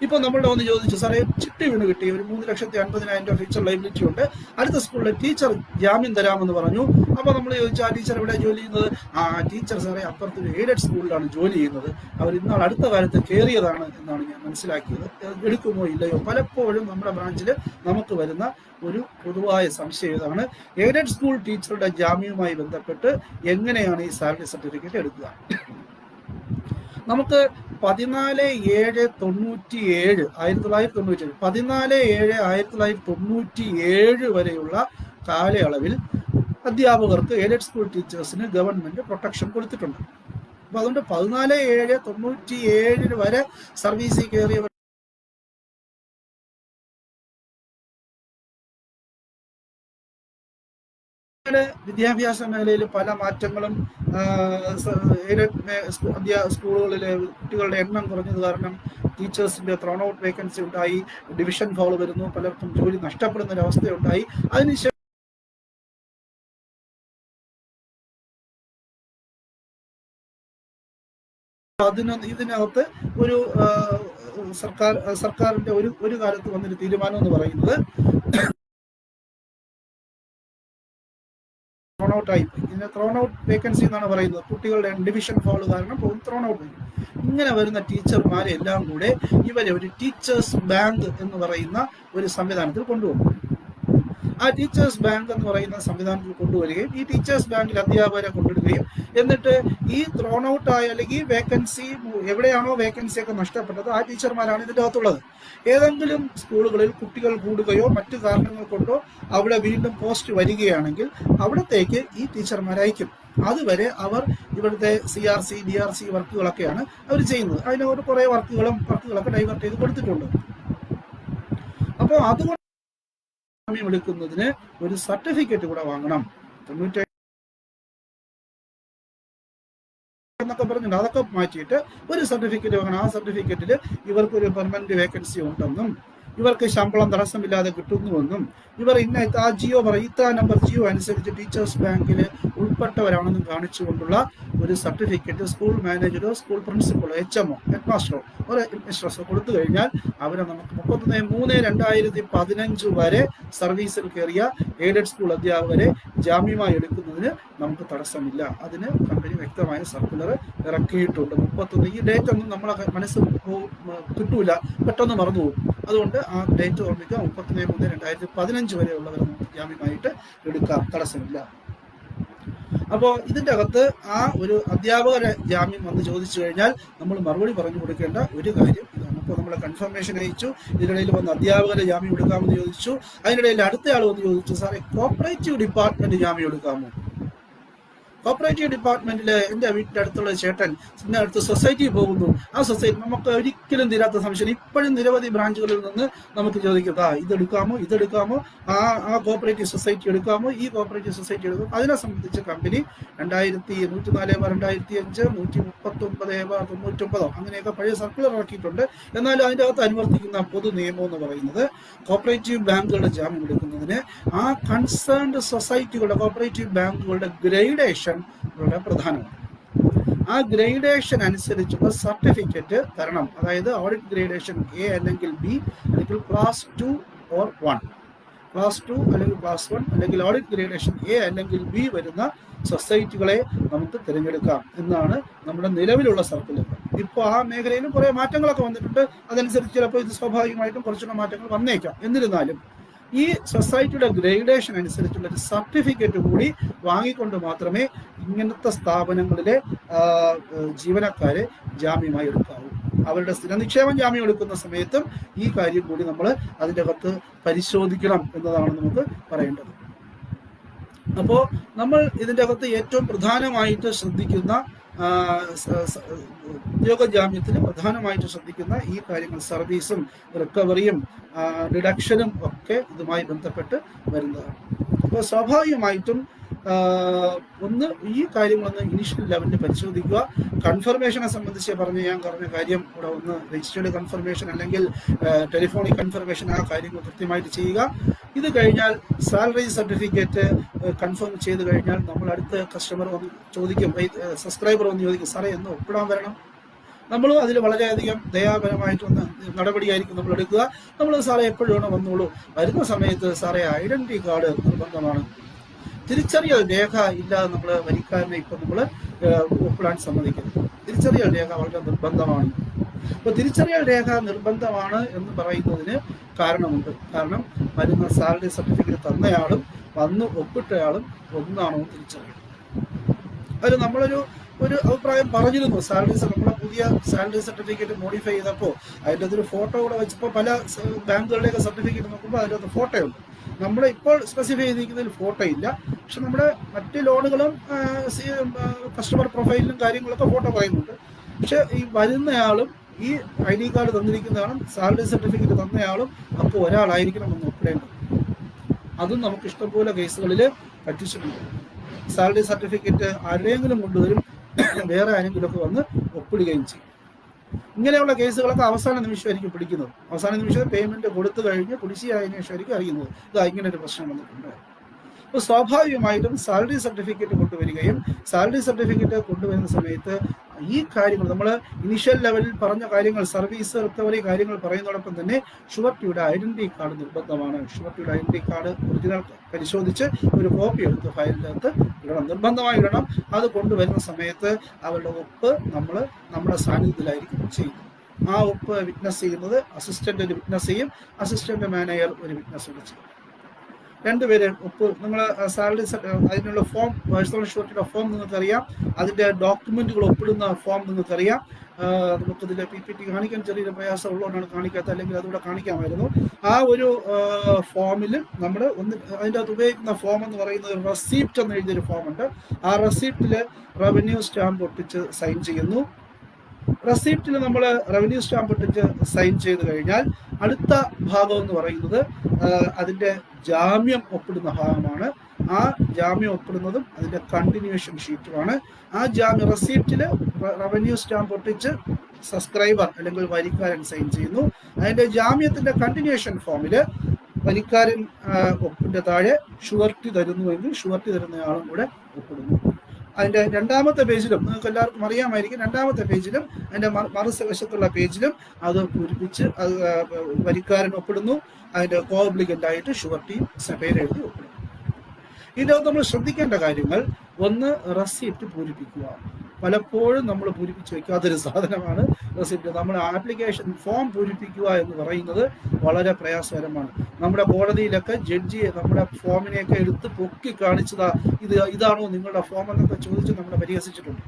ഇപ്പൊ നമ്മളുടെ ഒന്ന് ചോദിച്ചു, സാറേ ചിട്ടി വീണ് കിട്ടി, ഒരു 3,50,000 രൂപ ഫിക്സഡ് ലൈബിലിറ്റി ഉണ്ട്, അടുത്ത സ്കൂളിലെ ടീച്ചർ ജാമ്യം തരാമെന്ന് പറഞ്ഞു. അപ്പൊ നമ്മൾ ചോദിച്ചു, ആ ടീച്ചർ എവിടെ ജോലി ചെയ്യുന്നത്? ആ ടീച്ചർ സാറേ അപ്പുറത്തൊരു എയ്ഡഡ് സ്കൂളിലാണ് ജോലി ചെയ്യുന്നത്, അവർ ഇന്നാൾ അടുത്ത കാലത്ത് കയറിയതാണ് എന്നാണ് ഞാൻ മനസ്സിലാക്കിയത്. എടുക്കുമോ ഇല്ലയോ? പലപ്പോഴും നമ്മുടെ ബ്രാഞ്ചിൽ നമുക്ക് വരുന്ന ഒരു പൊതുവായ സംശയം ഇതാണ്, എയ്ഡഡ് സ്കൂൾ ടീച്ചറുടെ ജാമ്യവുമായി ബന്ധപ്പെട്ട് എങ്ങനെയാണ് ഈ സാലറി സർട്ടിഫിക്കറ്റ് എടുക്കുക? നമുക്ക് 14/7/1997 വരെയുള്ള കാലയളവിൽ അധ്യാപകർക്ക് എയ്ഡഡ് സ്കൂൾ ടീച്ചേഴ്സിന് ഗവൺമെന്റ് പ്രൊട്ടക്ഷൻ കൊടുത്തിട്ടുണ്ട്. അപ്പൊ അതുകൊണ്ട് 14/7/97 വരെ സർവീസിൽ കയറിയവർ വിദ്യാഭ്യാസ മേഖലയിൽ പല മാറ്റങ്ങളും, സ്കൂളുകളിലെ കുട്ടികളുടെ എണ്ണം കുറഞ്ഞത് കാരണം ടീച്ചേഴ്സിന്റെ ത്രോൺ ഔട്ട് വേക്കൻസി ഉണ്ടായി, ഡിവിഷൻ ഫോൾ വരുന്നു, പലർക്കും ജോലി നഷ്ടപ്പെടുന്ന ഒരു അവസ്ഥയുണ്ടായി. അതിനുശേഷം ഇതിനകത്ത് ഒരു സർക്കാരിന്റെ ഒരു കാലത്ത് വന്നൊരു തീരുമാനം എന്ന് പറയുന്നത് ത്രോൺ ഔട്ട് ആയി. ഇതിനെ ത്രോൺ ഔട്ട് വേക്കൻസി എന്നാണ് പറയുന്നത്. കുട്ടികളുടെ ഡിവിഷൻ ഫോൾ കാരണം ത്രോൺ ഔട്ട് ആയി. ഇങ്ങനെ വരുന്ന ടീച്ചർമാരെ എല്ലാം കൂടെ ഇവരെ ഒരു ടീച്ചേഴ്സ് ബാങ്ക് എന്ന് പറയുന്ന ഒരു സംവിധാനത്തിൽ കൊണ്ടുപോകും. ആ ടീച്ചേഴ്സ് ബാങ്ക് എന്ന് പറയുന്ന സംവിധാനത്തിൽ കൊണ്ടുവരികയും ഈ ടീച്ചേഴ്സ് ബാങ്കിൽ അധ്യാപകരെ കൊണ്ടുവരികയും എന്നിട്ട് ഈ ത്രോൺ ഔട്ട് ആയ അല്ലെങ്കിൽ വേക്കൻസി എവിടെയാണോ വേക്കൻസി ഒക്കെ നഷ്ടപ്പെട്ടത് ആ ടീച്ചർമാരാണ് ഇതിൻ്റെ അകത്തുള്ളത്. ഏതെങ്കിലും സ്കൂളുകളിൽ കുട്ടികൾ കൂടുകയോ മറ്റു കാരണങ്ങൾ കൊണ്ടോ അവിടെ വീണ്ടും പോസ്റ്റ് വരികയാണെങ്കിൽ അവിടത്തേക്ക് ഈ ടീച്ചർമാരെ അയക്കും. അതുവരെ അവർ ഇവിടുത്തെ CRC DRC വർക്കുകളൊക്കെയാണ് അവർ ചെയ്യുന്നത്. അതിനോട് കുറേ വർക്കുകളൊക്കെ ഡൈവേർട്ട് ചെയ്ത് കൊടുത്തിട്ടുണ്ട്. അപ്പോൾ അതുകൊണ്ട് ജാമ്യം എടുക്കുന്നതിന് ഒരു സർട്ടിഫിക്കറ്റ് കൂടെ വാങ്ങണം. 97 എന്നൊക്കെ പറഞ്ഞിട്ടുണ്ട്, അതൊക്കെ മാറ്റിയിട്ട് ഒരു സർട്ടിഫിക്കറ്റ് വാങ്ങണം. ആ സർട്ടിഫിക്കറ്റിൽ ഇവർക്കൊരു പെർമനന്റ് വേക്കൻസി ഉണ്ടെന്നും ഇവർക്ക് ശമ്പളം തടസ്സമില്ലാതെ കിട്ടുന്നുവെന്നും ഇവർ ആ ജിയോ ഇത്ര നമ്പർ ജിയോ അനുസരിച്ച് ടീച്ചേഴ്സ് ബാങ്കിൽ ഉൾപ്പെട്ടവരാണെന്നും കാണിച്ചുകൊണ്ടുള്ള ഒരു സർട്ടിഫിക്കറ്റ് സ്കൂൾ മാനേജറോ സ്കൂൾ പ്രിൻസിപ്പളോ HMO ഹെഡ് മാസ്റ്ററോ ഒരു അഡ്മിനിസ്ട്രേറ്ററോ കൊടുത്തു കഴിഞ്ഞാൽ അവരെ നമുക്ക് 31/3/2015 വരെ സർവീസിൽ കയറിയ എയ്ഡഡ് സ്കൂൾ അധ്യാപകരെ ജാമ്യമായി എടുക്കുന്നതിന് നമുക്ക് തടസ്സമില്ല. അതിന് കമ്പനി വ്യക്തമായ സർക്കുലർ ഇറക്കിയിട്ടുണ്ട്. 31 ഈ ഡേറ്റ് ഒന്നും നമ്മളെ മനസ്സിൽ കിട്ടൂല, പെട്ടെന്ന് മറന്നു പോകും. അതുകൊണ്ട് ആ ഡേറ്റ് ഓർമ്മിക്കുക. 31/3/2015 വരെയുള്ളവരെ നമുക്ക് ജാമ്യമായിട്ട് എടുക്കാം, തടസ്സമില്ല. അപ്പോൾ ഇതിൻ്റെ അകത്ത് ആ ഒരു അധ്യാപകരെ ജാമ്യം വന്ന് ചോദിച്ചു കഴിഞ്ഞാൽ നമ്മൾ മറുപടി പറഞ്ഞു കൊടുക്കേണ്ട ഒരു കാര്യം ഇതാണ്. അപ്പോൾ നമ്മൾ കൺഫർമേഷൻ അയച്ചു, ഇതിനിടയിൽ വന്ന് അധ്യാപകരെ ജാമ്യം എടുക്കാമെന്ന് ചോദിച്ചു. അതിനിടയിൽ അടുത്തയാൾ വന്ന് ചോദിച്ചു, സാറേ കോപ്പറേറ്റീവ് ഡിപ്പാർട്ട്മെന്റ് ജാമ്യം എടുക്കാമോ? കോപ്പറേറ്റീവ് ഡിപ്പാർട്ട്മെന്റിൽ എൻ്റെ വീട്ടിൻ്റെ അടുത്തുള്ള ചേട്ടൻ ഇതിൻ്റെ അടുത്ത് സൊസൈറ്റി പോകുന്നു. ആ സൊസൈറ്റി നമുക്ക് ഒരിക്കലും തീരാത്ത സംശയം, ഇപ്പോഴും നിരവധി ബ്രാഞ്ചുകളിൽ നിന്ന് നമുക്ക് ചോദിക്കാം, ഇതെടുക്കാമോ, ആ കോപ്പറേറ്റീവ് സൊസൈറ്റി എടുക്കാമോ, ഈ കോപ്പറേറ്റീവ് സൊസൈറ്റി എടുക്കാമോ? അതിനെ സംബന്ധിച്ച് കമ്പനി 104/2005 139/99 അങ്ങനെയൊക്കെ പഴയ സർക്കുലർ ഇറക്കിയിട്ടുണ്ട്. എന്നാലും അതിൻ്റെ അകത്ത് അനുവർത്തിക്കുന്ന പൊതു നിയമം എന്ന് പറയുന്നത് കോപ്പറേറ്റീവ് ബാങ്കുകളുടെ ജാമ്യം എടുക്കുന്നതിന് ആ കൺസേൺഡ് സൊസൈറ്റികളുടെ കോപ്പറേറ്റീവ് ബാങ്കുകളുടെ ഗ്രേഡേഷൻ വളരെ പ്രധാനമാണ്. ആ ഗ്രേഡേഷൻ അനുസരിച്ചുള്ള സർട്ടിഫിക്കറ്റ് തരണം. അതായത് ഓഡിറ്റ് ഗ്രേഡേഷൻ A അല്ലെങ്കിൽ B അല്ലെങ്കിൽ ക്ലാസ് 2 or 1, ക്ലാസ് 2 അല്ലെങ്കിൽ ക്ലാസ് 1 അല്ലെങ്കിൽ ഓഡിറ്റ് ഗ്രേഡേഷൻ A അല്ലെങ്കിൽ B വരുന്ന സൊസൈറ്റികളെ നമുക്ക് തിരഞ്ഞെടുക്കാം എന്നാണ് നമ്മുടെ നിലവിലുള്ള സർക്കുലർ. ഇപ്പോൾ ആ മേഖലയിലും കുറേ മാറ്റങ്ങളൊക്കെ വന്നിട്ടുണ്ട്. അതനുസരിച്ച് ചിലപ്പോൾ ഇത് സ്വാഭാവികമായിട്ടും കുറച്ചുകൂടെ മാറ്റങ്ങൾ വന്നേക്കാം. എന്നിരുന്നാലും ഈ സൊസൈറ്റിയുടെ ഗ്രേഡേഷൻ അനുസരിച്ചുള്ള ഒരു സർട്ടിഫിക്കറ്റ് കൂടി വാങ്ങിക്കൊണ്ട് മാത്രമേ ഇങ്ങനത്തെ സ്ഥാപനങ്ങളിലെ ജീവനക്കാരെ ജാമ്യമായി എടുക്കാവൂ. അവരുടെ സ്ഥിര നിക്ഷേപം ജാമ്യം എടുക്കുന്ന സമയത്തും ഈ കാര്യം കൂടി നമ്മൾ അതിൻ്റെ അകത്ത് പരിശോധിക്കണം എന്നതാണ് നമുക്ക് പറയേണ്ടത്. അപ്പോൾ നമ്മൾ ഇതിൻ്റെ അകത്ത് ഏറ്റവും പ്രധാനമായിട്ട് ശ്രദ്ധിക്കുന്ന ഉദ്യോഗ ജാമ്യത്തിന് പ്രധാനമായിട്ട് ശ്രദ്ധിക്കുന്ന ഈ കാര്യങ്ങൾ സർവീസും റിക്കവറിയും ഡിഡക്ഷനും ഒക്കെ ഇതുമായി ബന്ധപ്പെട്ട് വരുന്നതാണ്. അപ്പോൾ സ്വാഭാവികമായിട്ടും ഒന്ന് ഈ കാര്യങ്ങളൊന്ന് ഇനീഷ്യൽ ലെവലിൽ പരിശോധിക്കുക. കൺഫർമേഷനെ സംബന്ധിച്ച് ഞാൻ പറഞ്ഞ കാര്യം ഇവിടെ ഒന്ന് രജിസ്റ്റേർഡ് കൺഫർമേഷൻ അല്ലെങ്കിൽ ടെലിഫോണിക് കൺഫർമേഷൻ ആ കാര്യങ്ങൾ കൃത്യമായിട്ട് ചെയ്യുക. ഇത് കഴിഞ്ഞാൽ സാലറി സർട്ടിഫിക്കറ്റ് കൺഫേം ചെയ്ത് കഴിഞ്ഞാൽ നമ്മൾ അടുത്ത കസ്റ്റമർ വന്ന് ചോദിക്കും, സബ്സ്ക്രൈബർ വന്ന് ചോദിക്കും, സാറേ എന്ന് ഒപ്പിടാൻ വരണം. നമ്മൾ അതിൽ വളരെയധികം ദയാപരമായിട്ടൊന്ന് നടപടിയായിരിക്കും നമ്മൾ എടുക്കുക. നമ്മൾ സാറേ എപ്പോഴും വന്നോളൂ, വരുന്ന സമയത്ത് സാറേ ഐഡന്റിറ്റി കാർഡ് നിർബന്ധമാണ്, തിരിച്ചറിയൽ രേഖ ഇല്ലാതെ നമ്മൾ വരിക്കാരനെ ഇപ്പം നമ്മൾ ഒപ്പിടാൻ സമ്മതിക്കരുത്. തിരിച്ചറിയൽ രേഖ വളരെ നിർബന്ധമാണ്. അപ്പോൾ തിരിച്ചറിയൽ രേഖ നിർബന്ധമാണ് എന്ന് പറയുന്നതിന് കാരണമുണ്ട്. കാരണം വരുന്ന സാലറി സർട്ടിഫിക്കറ്റ് തന്നയാളും വന്ന് ഒപ്പിട്ടയാളും ഒന്നാണോ തിരിച്ചറിയണം. അതിൽ നമ്മളൊരു അഭിപ്രായം പറഞ്ഞിരുന്നു. നമ്മുടെ പുതിയ സാലറി സർട്ടിഫിക്കറ്റ് മോഡിഫൈ ചെയ്തപ്പോൾ അതിൻ്റെ അതൊരു ഫോട്ടോ കൂടെ വെച്ചപ്പോൾ പല ബാങ്കുകളുടെയൊക്കെ സർട്ടിഫിക്കറ്റ് നോക്കുമ്പോൾ അതിൻ്റെ അകത്ത് ഫോട്ടോ ഉണ്ട്. നമ്മൾ ഇപ്പോൾ സ്പെസിഫൈ ചെയ്തിരിക്കുന്നതിൽ ഫോട്ടോ ഇല്ല. പക്ഷെ നമ്മുടെ മറ്റ് ലോണുകളും കസ്റ്റമർ പ്രൊഫൈലിലും കാര്യങ്ങളൊക്കെ ഫോട്ടോ പറയുന്നുണ്ട്. പക്ഷെ ഈ വരുന്നയാളും ഈ ID കാർഡ് തന്നിരിക്കുന്നയാളും സാലറി സർട്ടിഫിക്കറ്റ് തന്നയാളും അപ്പോൾ ഒരാളായിരിക്കണം എന്ന് ഒപ്പിടേണ്ടത്. അതും നമുക്ക് ഇഷ്ടംപോലെ കേസുകളിൽ പറ്റിച്ചിട്ടുണ്ട്. സാലറി സർട്ടിഫിക്കറ്റ് ആരുടെയെങ്കിലും കൊണ്ടുവരും, വേറെ ആരെങ്കിലുമൊക്കെ വന്ന് ഒപ്പിടുകയും ചെയ്യും. ഇങ്ങനെയുള്ള കേസുകളൊക്കെ അവസാന നിമിഷമായിരിക്കും പിടിക്കുന്നത്. അവസാന നിമിഷം പേയ്മെന്റ് കൊടുത്തു കഴിഞ്ഞ് കുടിശ്ശികയായതിനു ശേഷമായിരിക്കും അറിയുന്നത് ഇങ്ങനെ ഒരു പ്രശ്നം വന്നിട്ടുണ്ട്. അപ്പോൾ സ്വാഭാവികമായിട്ടും സാലറി സർട്ടിഫിക്കറ്റ് കൊണ്ടുവരികയും സാലറി സർട്ടിഫിക്കറ്റ് കൊണ്ടുവരുന്ന സമയത്ത് ഈ കാര്യങ്ങൾ നമ്മൾ ഇനീഷ്യൽ ലെവലിൽ പറഞ്ഞ കാര്യങ്ങൾ സർവീസ് റിക്കവറി കാര്യങ്ങൾ പറയുന്നതോടൊപ്പം തന്നെ ഷുവർട്ടിയുടെ ഐഡന്റിറ്റി കാർഡ് നിർബന്ധമാണ്. ഷുവർട്ടിയുടെ ഐഡന്റിറ്റി കാർഡ് ഒറിജിനൽ പരിശോധിച്ച് ഒരു കോപ്പി എടുത്ത് ഫയലിൻ്റെ അകത്ത് ഇടണം, നിർബന്ധമായി ഇടണം. അത് കൊണ്ടുവരുന്ന സമയത്ത് അവരുടെ ഒപ്പ് നമ്മുടെ സാന്നിധ്യത്തിലായിരിക്കും ചെയ്യുന്നത്. ആ ഒപ്പ് വിറ്റ്നസ് ചെയ്യുന്നത് അസിസ്റ്റന്റ് ഒരു വിറ്റ്നസ് ചെയ്യും, അസിസ്റ്റന്റ് മാനേജർ ഒരു വിറ്റ്നസ് കൂടെ ചെയ്യും. രണ്ടുപേരെ ഒപ്പ് നിങ്ങൾ സാലറി അതിനുള്ള ഫോം പേഴ്സണൽ ഷുവർട്ടിയുടെ ഫോം നിങ്ങൾക്കറിയാം, അതിൻ്റെ ഡോക്യുമെന്റുകൾ ഒപ്പിടുന്ന ഫോം നിങ്ങൾക്കറിയാം. നമുക്കിതിൽ PPT കാണിക്കാൻ ചെറിയൊരു പ്രയാസം ഉള്ളതുകൊണ്ടാണ് കാണിക്കാത്തത്, അല്ലെങ്കിൽ അതുകൂടെ കാണിക്കാമായിരുന്നു. ആ ഒരു ഫോമിൽ നമ്മൾ അതിൻ്റെ അകത്ത് ഉപയോഗിക്കുന്ന ഫോം എന്ന് പറയുന്നത് റെസിപ്റ്റ് എന്ന് എഴുതിയൊരു ഫോമുണ്ട്. ആ റെസിപ്റ്റിൽ റവന്യൂ സ്റ്റാമ്പ് ഒട്ടിച്ച് സൈൻ ചെയ്യുന്നു. റെസിപ്റ്റിൽ നമ്മൾ റവന്യൂ സ്റ്റാമ്പ് ഒട്ടിച്ച് സൈൻ ചെയ്ത് കഴിഞ്ഞാൽ അടുത്ത ഭാഗം എന്ന് പറയുന്നത് അതിൻ്റെ ജാമ്യം ഒപ്പിടുന്ന ഭാഗമാണ്. ആ ജാമ്യം ഒപ്പിടുന്നതും അതിൻ്റെ കണ്ടിന്യൂവേഷൻ ഷീറ്റുമാണ്. ആ റെസിപ്റ്റിൽ റവന്യൂ സ്റ്റാമ്പ് ഒട്ടിച്ച് സബ്സ്ക്രൈബർ അല്ലെങ്കിൽ വരിക്കാരൻ സൈൻ ചെയ്യുന്നു. അതിന്റെ ജാമ്യത്തിന്റെ കണ്ടിന്യൂഷൻ ഫോമില് വരിക്കാരൻ ഒപ്പിന്റെ താഴെ ഷുവർട്ടി തരുന്നുവെങ്കിൽ ഷുവർട്ടി തരുന്നയാളും കൂടെ ഒപ്പിടുന്നു. അതിന്റെ രണ്ടാമത്തെ പേജിലും നിങ്ങൾക്ക് എല്ലാവർക്കും അറിയാമായിരിക്കും, രണ്ടാമത്തെ പേജിലും അതിന്റെ മറുവശത്തുള്ള പേജിലും അത് പൂരിപ്പിച്ച് അത് വരിക്കാരൻ ഒപ്പിടുന്നു. അതിന്റെ കോബ്ലിഗന്റ് ആയിട്ട് ഷുവർട്ടിയും പേരെഴുതി ഒപ്പിടുന്നു. ഇതിനകത്ത് നമ്മൾ ശ്രദ്ധിക്കേണ്ട കാര്യങ്ങൾ, ഒന്ന് റെസിപ്റ്റ് പൂരിപ്പിക്കുക. പലപ്പോഴും നമ്മൾ പൂരിപ്പിച്ച് വെക്കാത്തൊരു സാധനമാണ് റെസിപ്റ്റ്. നമ്മൾ ആപ്ലിക്കേഷൻ ഫോം പൂരിപ്പിക്കുക എന്ന് പറയുന്നത് വളരെ പ്രയാസകരമാണ്. നമ്മുടെ കോടതിയിലൊക്കെ ജഡ്ജി നമ്മുടെ ഫോമിനെയൊക്കെ എടുത്ത് പൊക്കി കാണിച്ചതാ, ഇതാണോ നിങ്ങളുടെ ഫോം എന്നൊക്കെ ചോദിച്ച് നമ്മളെ പരിഹസിച്ചിട്ടുണ്ട്.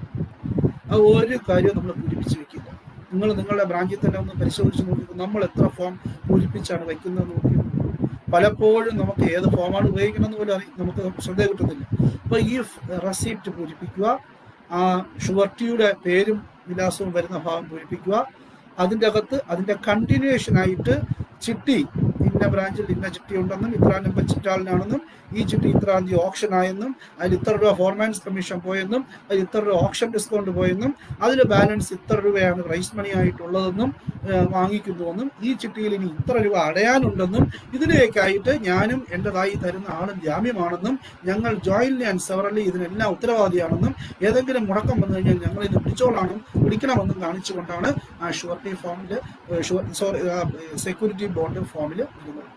അത് ഒരു കാര്യവും നമ്മൾ പൂരിപ്പിച്ച് വെക്കില്ല. നിങ്ങളുടെ ബ്രാഞ്ചിൽ തന്നെ ഒന്ന് പരിശോധിച്ച് നോക്കി, നമ്മൾ എത്ര ഫോം പൂരിപ്പിച്ചാണ് വയ്ക്കുന്നത് നോക്കി. പലപ്പോഴും നമുക്ക് ഏത് ഫോമാണ് ഉപയോഗിക്കണമെന്ന് പോലും നമുക്ക് ശ്രദ്ധ കിട്ടുന്നില്ല. അപ്പൊ ഈ റെസിപ്റ്റ് പൂരിപ്പിക്കുക, ആ ഷുവർട്ടിയുടെ പേരും വിലാസവും വരുന്ന ഭാഗം പൂരിപ്പിക്കുക. അതിൻ്റെ അകത്ത് അതിൻ്റെ കണ്ടിന്യൂഷൻ ആയിട്ട് ചിട്ടി, ഇന്ന ബ്രാഞ്ചിൽ ഇന്ന ചിട്ടി ഉണ്ടെന്നും ഇത്ര നമ്പർ ചിറ്റാളിനാണെന്നും ഈ ചിട്ടി ഇത്രാം തീയതി ഓപ്ഷൻ ആയെന്നും അതിൽ ഇത്ര രൂപ ഫോർമാൻസ് കമ്മീഷൻ പോയെന്നും അതിൽ ഇത്ര രൂപ ഓപ്ഷൻ ഡിസ്കൗണ്ട് പോയെന്നും അതിൽ ബാലൻസ് ഇത്ര രൂപയാണ് പ്രൈസ് മണി ആയിട്ടുള്ളതെന്നും വാങ്ങിക്കുന്നുവെന്നും ഈ ചിട്ടിയിൽ ഇനി ഇത്ര രൂപ അടയാനുണ്ടെന്നും ഇതിലേക്കായിട്ട് ഞാനും എൻ്റെതായി തരുന്ന ആളും ജാമ്യമാണെന്നും ഞങ്ങൾ ജോയിൻലി ആൻഡ് സെവറലി ഇതിനെല്ലാം ഉത്തരവാദിയാണെന്നും ഏതെങ്കിലും മുടക്കം വന്നു കഴിഞ്ഞാൽ ഞങ്ങൾ ഇത് പിടിക്കണമെന്നും കാണിച്ചുകൊണ്ടാണ് ആ ഷുവർട്ടി ഫോമിൽ സെക്യൂരിറ്റി ബോണ്ട് ഫോമിൽ ഇരുന്നത്.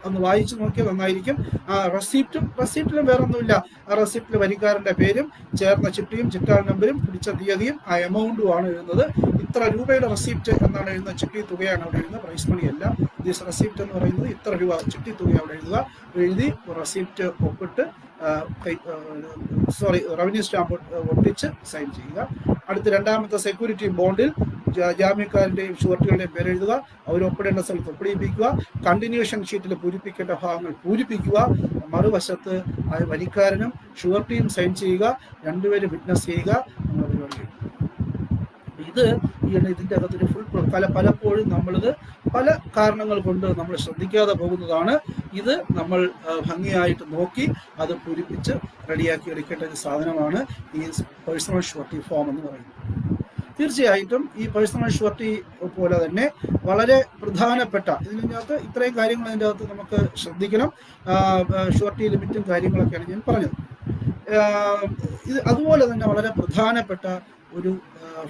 ഒന്ന് വായിച്ചു നോക്കിയാൽ നന്നായിരിക്കും. ആ റെസിപ്റ്റിലും വേറൊന്നുമില്ല. ആ റെസിപ്റ്റിൽ വരിക്കാരന്റെ പേരും ചേർന്ന ചിട്ടിയും ചിട്ടാൾ നമ്പരും പിടിച്ച തീയതിയും ആ എമൗണ്ടും ആണ് എഴുതുന്നത്. ഇത്ര രൂപയുടെ റെസിപ്റ്റ് എന്നാണ് എഴുതുന്നത്, ചിട്ടി തുകയാണ് അവിടെ എഴുതുന്നത്, പ്രൈസ് മണി അല്ല. ദിസ് റെസിപ്റ്റ് എന്ന് പറയുന്നത് ഇത്ര രൂപ ചിട്ടി തുക അവിടെ എഴുതുക. എഴുതി റെസിപ്റ്റ് ഒപ്പിട്ട് റവന്യൂ സ്റ്റാമ്പ് ഒട്ടിച്ച് സൈൻ ചെയ്യുക. അടുത്ത രണ്ടാമത്തെ സെക്യൂരിറ്റി ബോണ്ടിൽ ജാമ്യക്കാരന്റെയും ഷുവർട്ടികളുടെയും പേരെഴുതുക. അവർ ഒപ്പിടേണ്ട സ്ഥലത്ത് ഒപ്പിടിപ്പിക്കുക. കണ്ടിന്യൂഷൻ ഷീറ്റിൽ പൂരിപ്പിക്കേണ്ട ഭാഗങ്ങൾ പൂരിപ്പിക്കുക. മറുവശത്ത് വരിക്കാരനും ഷുവർട്ടിയും സൈൻ ചെയ്യുക. രണ്ടുപേരും വിറ്റ്നസ് ചെയ്യുക. ഇതിന്റെ അകത്തൊരു ഫുൾ പലപ്പോഴും നമ്മളിത് പല കാരണങ്ങൾ കൊണ്ട് നമ്മൾ ശ്രദ്ധിക്കാതെ പോകുന്നതാണ്. ഇത് നമ്മൾ ഭംഗിയായിട്ട് നോക്കി അത് പൂരിപ്പിച്ച് റെഡിയാക്കി എടുക്കേണ്ട ഒരു സാധനമാണ് ഈ പേഴ്സണൽ ഷുവർട്ടി ഫോം എന്ന് പറയുന്നത്. തീർച്ചയായിട്ടും ഈ പേഴ്സണൽ ഷുവർട്ടി പോലെ തന്നെ വളരെ പ്രധാനപ്പെട്ട ഇതിനകത്ത് ഇത്രയും കാര്യങ്ങൾ അതിൻ്റെ അകത്ത് നമുക്ക് ശ്രദ്ധിക്കണം. ഷുവർട്ടി ലിമിറ്റും കാര്യങ്ങളൊക്കെയാണ് ഞാൻ പറഞ്ഞത്. ഇത് അതുപോലെ തന്നെ വളരെ പ്രധാനപ്പെട്ട ഒരു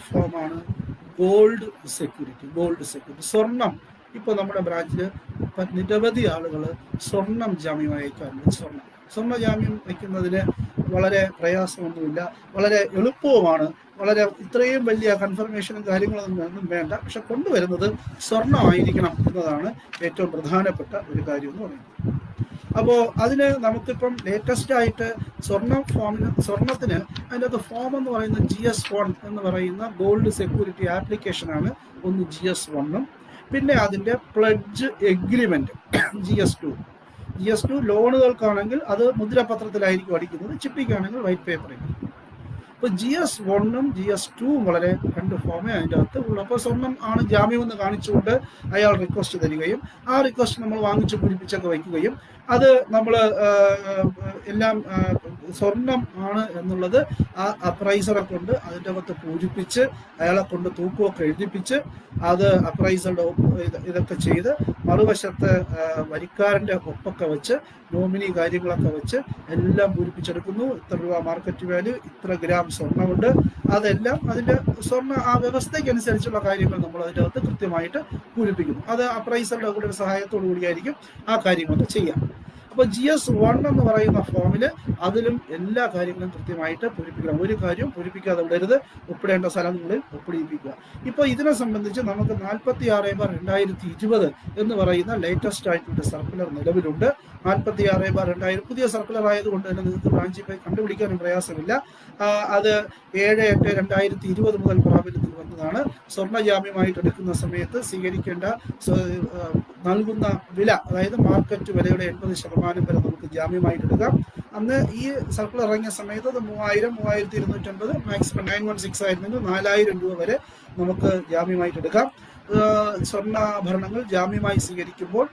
ഫോമാണ് ഗോൾഡ് സെക്യൂരിറ്റി. സ്വർണം. ഇപ്പോൾ നമ്മുടെ ബ്രാഞ്ചിൽ നിരവധി ആളുകൾ സ്വർണം ജാമ്യമായി അയക്കാറുണ്ട്. സ്വർണ്ണ ജാമ്യം വയ്ക്കുന്നതിന് വളരെ പ്രയാസമൊന്നുമില്ല, വളരെ എളുപ്പവുമാണ്. വളരെ ഇത്രയും വലിയ കൺഫർമേഷനും കാര്യങ്ങളൊന്നും വേണ്ട. പക്ഷെ കൊണ്ടുവരുന്നത് സ്വർണ്ണമായിരിക്കണം എന്നതാണ് ഏറ്റവും പ്രധാനപ്പെട്ട ഒരു കാര്യം എന്ന് പറയുന്നത്. അപ്പോൾ അതിന് നമുക്കിപ്പം ലേറ്റസ്റ്റ് ആയിട്ട് സ്വർണത്തിന് അതിൻ്റെ അകത്ത് ഫോം എന്ന് പറയുന്നത് GS1 എന്ന് പറയുന്ന ഗോൾഡ് സെക്യൂരിറ്റി ആപ്ലിക്കേഷനാണ്. ഒന്ന് GS1ഉം പിന്നെ അതിൻ്റെ പ്ലഡ്ജ് എഗ്രിമെന്റ് GS2 ലോണുകൾക്കാണെങ്കിൽ അത് മുദ്രപത്രത്തിലായിരിക്കും അടിക്കുന്നത്, ചിട്ടിക്കാണെങ്കിൽ വൈറ്റ് പേപ്പറിൽ. അപ്പോൾ GS1ഉം GS2ഉം വളരെ രണ്ട് ഫോമേ അതിൻ്റെ അകത്ത് ഉള്ളൂ. അപ്പോൾ സ്വർണം ആണ് ജാമ്യമെന്ന് കാണിച്ചുകൊണ്ട് അയാൾ റിക്വസ്റ്റ് തരികയും ആ റിക്വസ്റ്റ് നമ്മൾ വാങ്ങിച്ച് പൂരിപ്പിച്ചൊക്കെ വയ്ക്കുകയും അത് നമ്മൾ എല്ലാം സ്വർണം ആണ് എന്നുള്ളത് ആ അപ്രൈസറെ കൊണ്ട് അതിൻ്റെ അകത്ത് പൂരിപ്പിച്ച് അയാളെ കൊണ്ട് തൂക്കമൊക്കെ എഴുതിപ്പിച്ച് അത് അപ്രൈസറുടെ ഇതൊക്കെ ചെയ്ത് മറുവശത്ത് വരിക്കാരൻ്റെ ഒപ്പൊക്കെ വെച്ച് നോമിനി കാര്യങ്ങളൊക്കെ വെച്ച് എല്ലാം പൂരിപ്പിച്ചെടുക്കുന്നു. ഇത്ര രൂപ മാർക്കറ്റ് വാല്യൂ, ഇത്ര ഗ്രാം സ്വർണ്ണമുണ്ട്, അതെല്ലാം അതിൻ്റെ സ്വർണ്ണ ആ വ്യവസ്ഥയ്ക്ക് അനുസരിച്ചുള്ള കാര്യങ്ങൾ നമ്മൾ അതിൻ്റെ അകത്ത് കൃത്യമായിട്ട് പൂരിപ്പിക്കുന്നു. അത് അപ്രൈസറുടെ കൂടെ ഒരു സഹായത്തോടു കൂടിയായിരിക്കും ആ കാര്യങ്ങളൊക്കെ ചെയ്യാം. അപ്പോൾ GS1 എന്ന് പറയുന്ന ഫോമിൽ അതിലും എല്ലാ കാര്യങ്ങളും കൃത്യമായിട്ട് പൂരിപ്പിക്കണം. ഒരു കാര്യവും പൂരിപ്പിക്കാതെ വിടരുത്. ഒപ്പിടേണ്ട സ്ഥലങ്ങളിൽ ഒപ്പിടിപ്പിക്കുക. ഇപ്പോൾ ഇതിനെ സംബന്ധിച്ച് നമുക്ക് 46/2020 എന്ന് പറയുന്ന ലേറ്റസ്റ്റ് ആയിട്ടുള്ള സർക്കുലർ നിലവിലുണ്ട്. 46/2000 പുതിയ സർക്കുലർ ആയതുകൊണ്ട് തന്നെ നിങ്ങൾക്ക് ബ്രാഞ്ചിൽ പോയി കണ്ടുപിടിക്കാനും പ്രയാസമില്ല. അത് 7/8/2020 മുതൽ പ്രാബല്യത്തിൽ വന്നതാണ്. സ്വർണ്ണ ജാമ്യമായിട്ട് എടുക്കുന്ന സമയത്ത് സ്വീകരിക്കേണ്ട നൽകുന്ന വില, അതായത് മാർക്കറ്റ് വിലയുടെ 80% വരെ നമുക്ക് ജാമ്യമായിട്ട് എടുക്കാം. അന്ന് ഈ സർക്കുലർ ഇറങ്ങിയ സമയത്ത് അത് 3000, 3250, മാക്സിമം 916 ആയിരുന്നെങ്കിൽ 4000 രൂപ വരെ നമുക്ക് ജാമ്യമായിട്ട് എടുക്കാം. സ്വർണ്ണാഭരണങ്ങൾ ജാമ്യമായി സ്വീകരിക്കുമ്പോൾ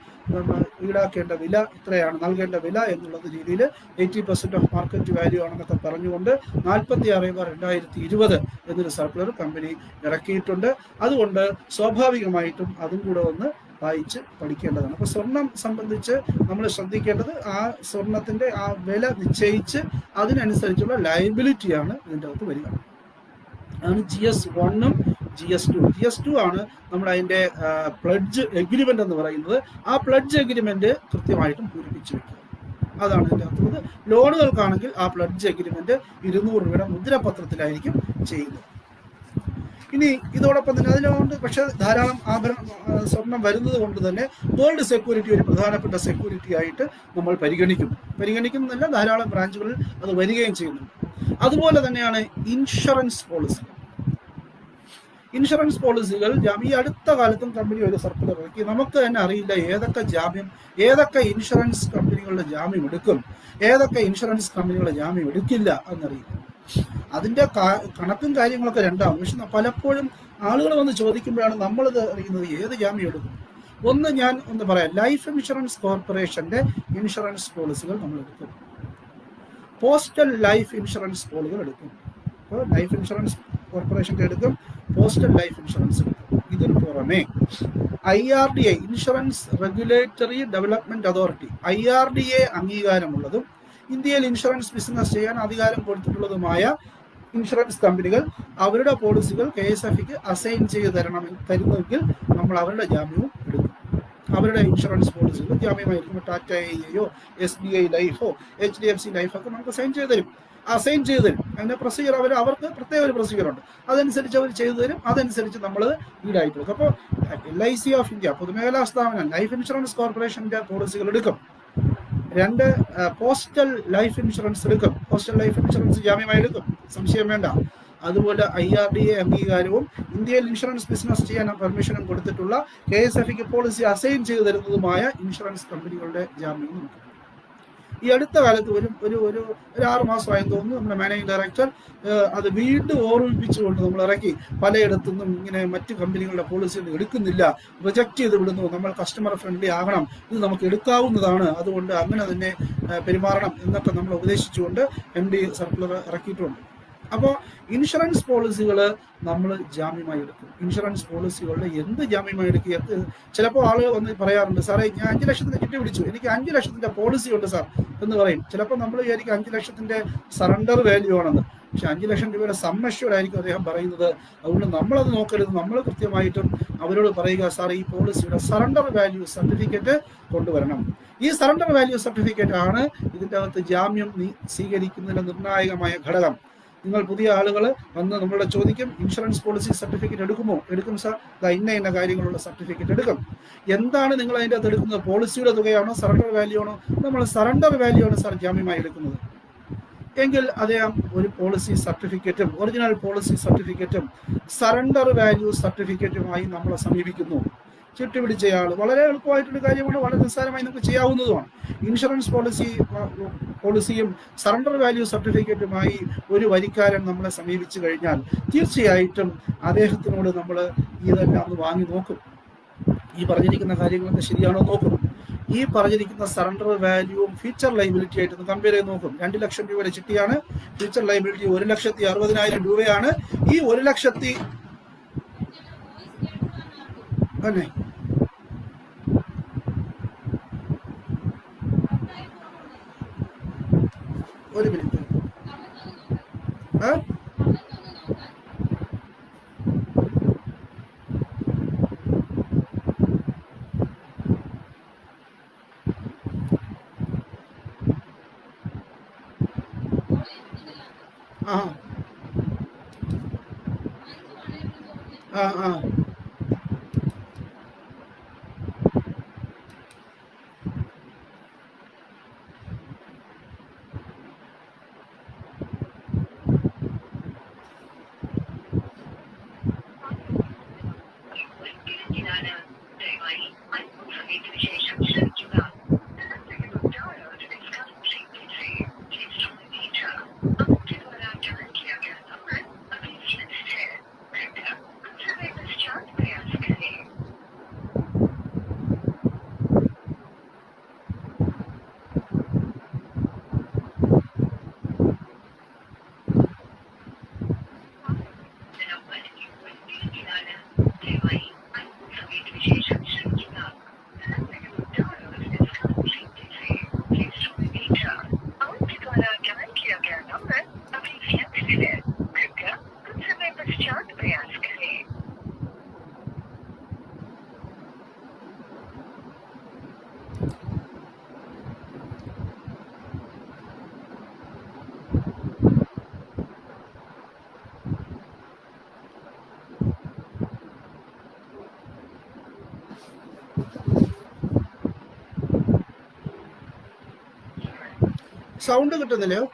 ഈടാക്കേണ്ട വില ഇത്രയാണ്, നൽകേണ്ട വില എന്നുള്ളത് രീതിയിൽ 80% ഓഫ് മാർക്കറ്റ് വാല്യൂ ആണെന്നൊക്കെ പറഞ്ഞുകൊണ്ട് 46/2020 എന്നൊരു സർക്കുലർ കമ്പനി ഇറക്കിയിട്ടുണ്ട്. അതുകൊണ്ട് സ്വാഭാവികമായിട്ടും അതും കൂടെ ഒന്ന് വായിച്ച് പഠിക്കേണ്ടതാണ്. അപ്പോൾ സ്വർണം സംബന്ധിച്ച് നമ്മൾ ശ്രദ്ധിക്കേണ്ടത് ആ സ്വർണത്തിൻ്റെ ആ വില നിശ്ചയിച്ച് അതിനനുസരിച്ചുള്ള ലയബിലിറ്റിയാണ് ഇതിൻ്റെ അകത്ത് വരിക. അതാണ് GS1 GS2. GS2 ആണ് നമ്മൾ അതിൻ്റെ പ്ലഡ്ജ് എഗ്രിമെൻ്റ് എന്ന് പറയുന്നത്. ആ പ്ലഡ്ജ് എഗ്രിമെൻ്റ് കൃത്യമായിട്ടും പൂരിപ്പിച്ച് വെക്കുക, അതാണ് ഇതിൻ്റെ അകത്തുള്ളത്. ലോണുകൾക്കാണെങ്കിൽ ആ പ്ലഡ്ജ് എഗ്രിമെൻ്റ് 200 രൂപയുടെ മുദ്രപത്രത്തിലായിരിക്കും ചെയ്യുന്നത്. ഇനി ഇതോടൊപ്പം തന്നെ അതിനുകൊണ്ട് പക്ഷേ ധാരാളം സ്വർണം വരുന്നത് കൊണ്ട് തന്നെ ഗോൾഡ് സെക്യൂരിറ്റി ഒരു പ്രധാനപ്പെട്ട സെക്യൂരിറ്റി ആയിട്ട് നമ്മൾ പരിഗണിക്കുന്നതല്ല, ധാരാളം ബ്രാഞ്ചുകളിൽ അത് വരികയും ചെയ്യുന്നു. അതുപോലെ തന്നെയാണ് ഇൻഷുറൻസ് പോളിസികൾ. ഈ അടുത്ത കാലത്തും കമ്പനി ഒരു സർക്കുലർ ഇറക്കി. നമുക്ക് തന്നെ അറിയില്ല ഏതൊക്കെ ഇൻഷുറൻസ് കമ്പനികളുടെ ജാമ്യം എടുക്കും, ഏതൊക്കെ ഇൻഷുറൻസ് കമ്പനികളുടെ ജാമ്യം എടുക്കില്ല എന്നറിയില്ല. അതിൻ്റെ കണക്കും കാര്യങ്ങളൊക്കെ രണ്ടാവും. പക്ഷെ പലപ്പോഴും ആളുകൾ വന്ന് ചോദിക്കുമ്പോഴാണ് നമ്മളിത് അറിയുന്നത് ഏത് ജാമ്യം എടുക്കും. ഞാൻ പറയാം, ലൈഫ് ഇൻഷുറൻസ് കോർപ്പറേഷന്റെ ഇൻഷുറൻസ് പോളിസികൾ നമ്മൾ എടുക്കും, പോസ്റ്റൽ ലൈഫ് ഇൻഷുറൻസ് പോളിസികൾ എടുക്കും. അപ്പോൾ ലൈഫ് ഇൻഷുറൻസ് കോർപ്പറേഷൻ്റെ എടുക്കും, പോസ്റ്റൽ ലൈഫ് ഇൻഷുറൻസ് എടുക്കും. ഇതിന് പുറമെ IRDA insurance regulatory development authority IRDA അംഗീകാരമുള്ളതും ഇന്ത്യയിൽ ഇൻഷുറൻസ് ബിസിനസ് ചെയ്യാൻ അധികാരം കൊടുത്തിട്ടുള്ളതുമായ ഇൻഷുറൻസ് കമ്പനികൾ അവരുടെ പോളിസികൾ KSFEക്ക് അസൈൻ ചെയ്ത് തരുന്നെങ്കിൽ നമ്മൾ അവരുടെ ജാമ്യവും എടുക്കും. അവരുടെ ഇൻഷുറൻസ് പോളിസികൾ ജാമ്യമായിരിക്കും. ടാറ്റ AIA SBI ലൈഫോ HDFC ലൈഫൊക്കെ നമുക്ക് അസൈൻ ചെയ്ത് തരും. അതിന്റെ പ്രൊസീജിയർ അവർക്ക് പ്രത്യേക ഒരു പ്രൊസീജിയറുണ്ട്, അതനുസരിച്ച് അവർ ചെയ്തു തരും. അതനുസരിച്ച് നമ്മൾ ഈടായിട്ട് കൊടുക്കും. അപ്പോൾ LIC ഓഫ് ഇന്ത്യ പൊതുമേഖലാ സ്ഥാപനം ലൈഫ് ഇൻഷുറൻസ് കോർപ്പറേഷന്റെ പോളിസികൾ എടുക്കും. 2 പോസ്റ്റൽ ലൈഫ് ഇൻഷുറൻസ് എടുക്കും. പോസ്റ്റൽ ലൈഫ് ഇൻഷുറൻസ് ജാമ്യമായി എടുക്കും, സംശയം വേണ്ട. അതുപോലെ IRDA അംഗീകാരവും ഇന്ത്യയിൽ ഇൻഷുറൻസ് ബിസിനസ് ചെയ്യാൻ പെർമിഷനും കൊടുത്തിട്ടുള്ള KSFEക്ക് പോളിസി അസൈൻ ചെയ്തു തരുന്നതുമായ ഇൻഷുറൻസ് കമ്പനികളുടെ ജാമ്യം നമുക്ക്. ഈ അടുത്ത കാലത്ത് ഒരു 6 മാസമായി തോന്നുന്നു നമ്മുടെ മാനേജിംഗ് ഡയറക്ടർ അത് വീണ്ടും ഓർമ്മിപ്പിച്ചുകൊണ്ട് നമ്മൾ ഇറക്കി. പലയിടത്തുനിന്നും ഇങ്ങനെ മറ്റ് കമ്പനികളുടെ പോളിസികൾ എടുക്കുന്നില്ല, റിജക്റ്റ് ചെയ്ത് വിടുന്നു, നമ്മൾ കസ്റ്റമർ ഫ്രണ്ട്ലി ആകണം, ഇത് നമുക്ക് എടുക്കാവുന്നതാണ്, അതുകൊണ്ട് അങ്ങനെ തന്നെ പെരുമാറണം എന്നൊക്കെ നമ്മൾ ഉപദേശിച്ചുകൊണ്ട് MD സർക്കുലർ ഇറക്കിയിട്ടുണ്ട്. അപ്പോൾ ഇൻഷുറൻസ് പോളിസികൾ നമ്മൾ ജാമ്യമായി എടുക്കും. ഇൻഷുറൻസ് പോളിസികളുടെ എന്ത് ജാമ്യമായി എടുക്കുക? ചിലപ്പോൾ ആളുകൾ വന്ന് പറയാറുണ്ട്, സാറേ ഞാൻ 5 ലക്ഷത്തിന് ചിട്ടി പിടിച്ചു, എനിക്ക് 5 ലക്ഷത്തിന്റെ പോളിസി ഉണ്ട് സാർ എന്ന് പറയും. ചിലപ്പോൾ നമ്മൾ വിചാരിക്കും 5 ലക്ഷത്തിന്റെ സറണ്ടർ വാല്യൂ ആണെന്ന്. പക്ഷെ 5 ലക്ഷം രൂപയുടെ സം അഷ്യൂർഡ് ആയിരിക്കും അദ്ദേഹം പറയുന്നത്. അതുകൊണ്ട് നമ്മളത് നോക്കരുത്. നമ്മൾ കൃത്യമായിട്ടും അവരോട് പറയുക, സാർ ഈ പോളിസിയുടെ സറണ്ടർ വാല്യൂ സർട്ടിഫിക്കറ്റ് കൊണ്ടുവരണം. ഈ സറണ്ടർ വാല്യൂ സർട്ടിഫിക്കറ്റ് ആണ് ഇതിൻ്റെ അകത്ത് ജാമ്യം സ്വീകരിക്കുന്നതിന്റെ നിർണായകമായ ഘടകം. നിങ്ങൾ പുതിയ ആളുകൾ വന്ന് നമ്മളോട് ചോദിക്കും, ഇൻഷുറൻസ് പോളിസി സർട്ടിഫിക്കറ്റ് എടുക്കുമോ? എടുക്കും സാർ, ഇന്ന കാര്യങ്ങളുള്ള സർട്ടിഫിക്കറ്റ് എടുക്കും. എന്താണ് നിങ്ങൾ അതിൻ്റെ അകത്ത് എടുക്കുന്നത്? പോളിസിയുടെ തുകയാണോ സറണ്ടർ വാല്യൂ ആണോ? നമ്മൾ സറണ്ടർ വാല്യൂ ആണ് സാർ ജാമ്യമായി എടുക്കുന്നത് എങ്കിൽ അദ്ദേഹം ഒരു പോളിസി സർട്ടിഫിക്കറ്റും ഒറിജിനൽ പോളിസി സർട്ടിഫിക്കറ്റും സറണ്ടർ വാല്യൂ സർട്ടിഫിക്കറ്റുമായി നമ്മളെ സമീപിക്കുന്നു. ചിട്ടി പിടിച്ചയാൾ വളരെ എളുപ്പമായിട്ടൊരു കാര്യമാണ്, വളരെ നിസ്സാരമായി നമുക്ക് ചെയ്യാവുന്നതുമാണ്. ഇൻഷുറൻസ് പോളിസിയും സറണ്ടർ വാല്യൂ സർട്ടിഫിക്കറ്റുമായി ഒരു വരിക്കാരൻ നമ്മളെ സമീപിച്ചു കഴിഞ്ഞാൽ തീർച്ചയായിട്ടും അദ്ദേഹത്തിനോട് നമ്മൾ ഇതെല്ലാം ഒന്ന് വാങ്ങി നോക്കും. ഈ പറഞ്ഞിരിക്കുന്ന കാര്യങ്ങളൊക്കെ ശരിയാണോ നോക്കും. ഈ പറഞ്ഞിരിക്കുന്ന സറണ്ടർ വാല്യൂവും ഫ്യൂച്ചർ ലൈബിലിറ്റി ആയിട്ട് കമ്പയർ ചെയ്ത് നോക്കും. 2 ലക്ഷം രൂപയുടെ ചിട്ടിയാണ്, ഫ്യൂച്ചർ ലൈബിലിറ്റി 1,60,000 രൂപയാണ്. ഈ 1 ലക്ഷത്തി തന്നെ ഒരു മിനിറ്റ് സൗണ്ട് കിട്ടുന്നില്ലയോ?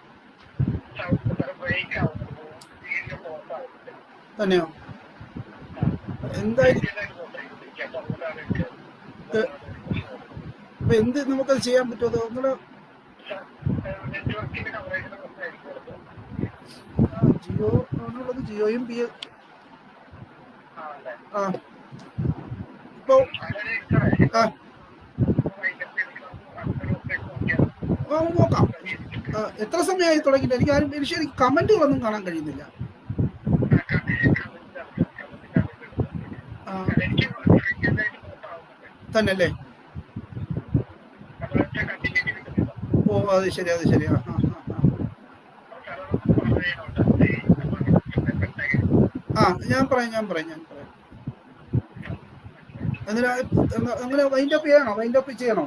തന്നെയോ? എന്തായാലും എന്ത് നമുക്കത് ചെയ്യാൻ പറ്റുമോ? ഒന്നുകൂടെ ജിയോ ആണുള്ളത്, ജിയോയും ആ ഇപ്പോ നോക്കാം. എത്ര സമയമായി തുടങ്ങിയിട്ട്? എനിക്ക് കമന്റുകളൊന്നും കാണാൻ കഴിയുന്നില്ല. തന്നെയല്ലേ? ഓ അത് ശരി, അത് ശരി. ഞാൻ പറയാം. എന്തിനാ അങ്ങനെ വൈൻഡപ്പ് ചെയ്യണോ?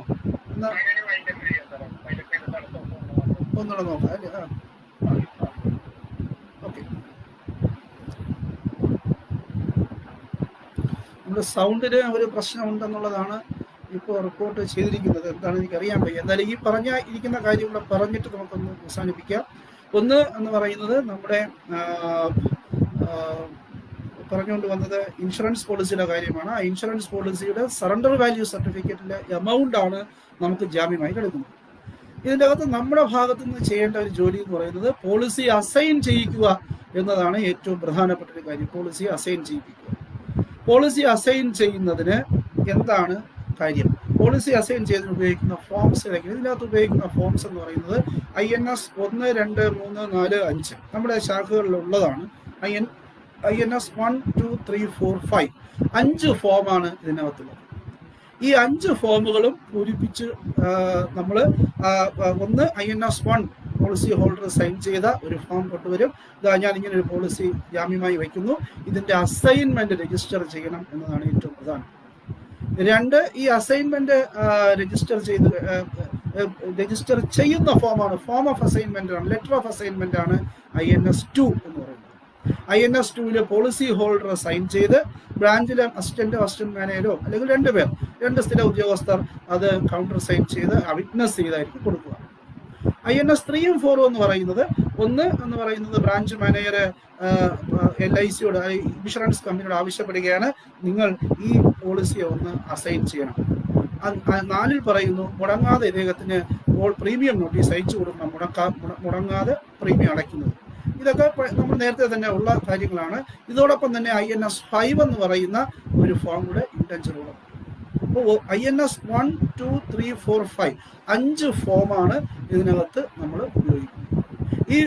ഒന്നുകൂടെ നോക്കാം അല്ലേ? ഓക്കെ. നമ്മുടെ സൗണ്ടിന് ഒരു പ്രശ്നമുണ്ടെന്നുള്ളതാണ് ഇപ്പോൾ റിപ്പോർട്ട് ചെയ്തിരിക്കുന്നത്. എന്താണ് എനിക്കറിയാൻ വയ്യ. എന്തായാലും ഈ ഇരിക്കുന്ന കാര്യങ്ങൾ പറഞ്ഞിട്ട് നമുക്കൊന്ന് അവസാനിപ്പിക്കാം. ഒന്ന് എന്ന് പറയുന്നത് നമ്മുടെ പറഞ്ഞുകൊണ്ട് വന്നത് ഇൻഷുറൻസ് പോളിസിയുടെ കാര്യമാണ്. ആ ഇൻഷുറൻസ് പോളിസിയുടെ സറണ്ടർ വാല്യൂ സർട്ടിഫിക്കറ്റിലെ എമൗണ്ട് ആണ് നമുക്ക് ജാമ്യമായി കിടക്കുന്നത്. ഇതിൻ്റെ അകത്ത് നമ്മുടെ ഭാഗത്തു നിന്ന് ചെയ്യേണ്ട ഒരു ജോലി എന്ന് പറയുന്നത് പോളിസി അസൈൻ ചെയ്യിക്കുക എന്നതാണ് ഏറ്റവും പ്രധാനപ്പെട്ട ഒരു കാര്യം. പോളിസി അസൈൻ ചെയ്യിപ്പിക്കുക. പോളിസി അസൈൻ ചെയ്യുന്നതിന് എന്താണ് കാര്യം? പോളിസി അസൈൻ ചെയ്തതിന് ഉപയോഗിക്കുന്ന ഫോംസ് ഏതൊക്കെയാണ്? ഇതിനകത്ത് ഉപയോഗിക്കുന്ന ഫോംസ് എന്ന് പറയുന്നത് INS 1, 2, 3, 4, 5 നമ്മുടെ ശാഖകളിലുള്ളതാണ്. INS 1, 2, 3, 4, 5 5 ഫോമാണ് ഇതിനകത്തുള്ളത്. ഈ 5 ഫോമുകളും പൂരിപ്പിച്ച് നമ്മൾ ഒന്ന് INS 1 പോളിസി ഹോൾഡർ സൈൻ ചെയ്ത ഒരു ഫോം കൊണ്ടുവരും. ഞാൻ ഇങ്ങനെ ഒരു പോളിസി ജാമ്യമായി വയ്ക്കുന്നു, ഇതിന്റെ അസൈൻമെന്റ് രജിസ്റ്റർ ചെയ്യണം എന്നതാണ് ഏറ്റവും പ്രധാനം. 2, ഈ അസൈൻമെന്റ് രജിസ്റ്റർ ചെയ്യുന്ന ഫോമാണ്, ഫോം ഓഫ് അസൈൻമെന്റ് ആണ്, ലെറ്റർ ഓഫ് അസൈൻമെന്റ് ആണ് INS 2 എന്ന് പറയുന്നത്. INS 2 പോളിസി ഹോൾഡർ സൈൻ ചെയ്ത് ബ്രാഞ്ചിലെ അസിസ്റ്റന്റ് മാനേജരോ അല്ലെങ്കിൽ 2 പേർ, 2 സ്ഥിര ഉദ്യോഗസ്ഥർ അത് കൗണ്ടർ സൈൻ ചെയ്ത് വിറ്റ്നസ് ചെയ്തായിരിക്കും കൊടുക്കുക. INS 3 ഉം 4 എന്ന് പറയുന്നത്, ഒന്ന് എന്ന് പറയുന്നത് ബ്രാഞ്ച് മാനേജർ LICയോട് ഇൻഷുറൻസ് കമ്പനിയോട് ആവശ്യപ്പെടുകയാണ്, നിങ്ങൾ ഈ പോളിസിയെ ഒന്ന് അസൈൻ ചെയ്യണം. 4 പറയുന്നു മുടങ്ങാതെ ഇദ്ദേഹത്തിന് പ്രീമിയം നോട്ടീസ് അയച്ചു കൊടുക്കണം, മുടങ്ങാതെ പ്രീമിയം അടയ്ക്കുന്നത്. ഇതൊക്കെ നമ്മൾ നേരത്തെ തന്നെ ഉള്ള കാര്യങ്ങളാണ്. ഇതോടൊപ്പം തന്നെ INS 5 എന്ന് പറയുന്ന ഒരു ഫോം കൂടെ ഇന്റൻഷനുള്ള. അപ്പോൾ INS 1, 2, 3, 4, 5 5 ഫോമാണ് ഇതിനകത്ത് നമ്മൾ ഉപയോഗിക്കുന്നത്. ഈ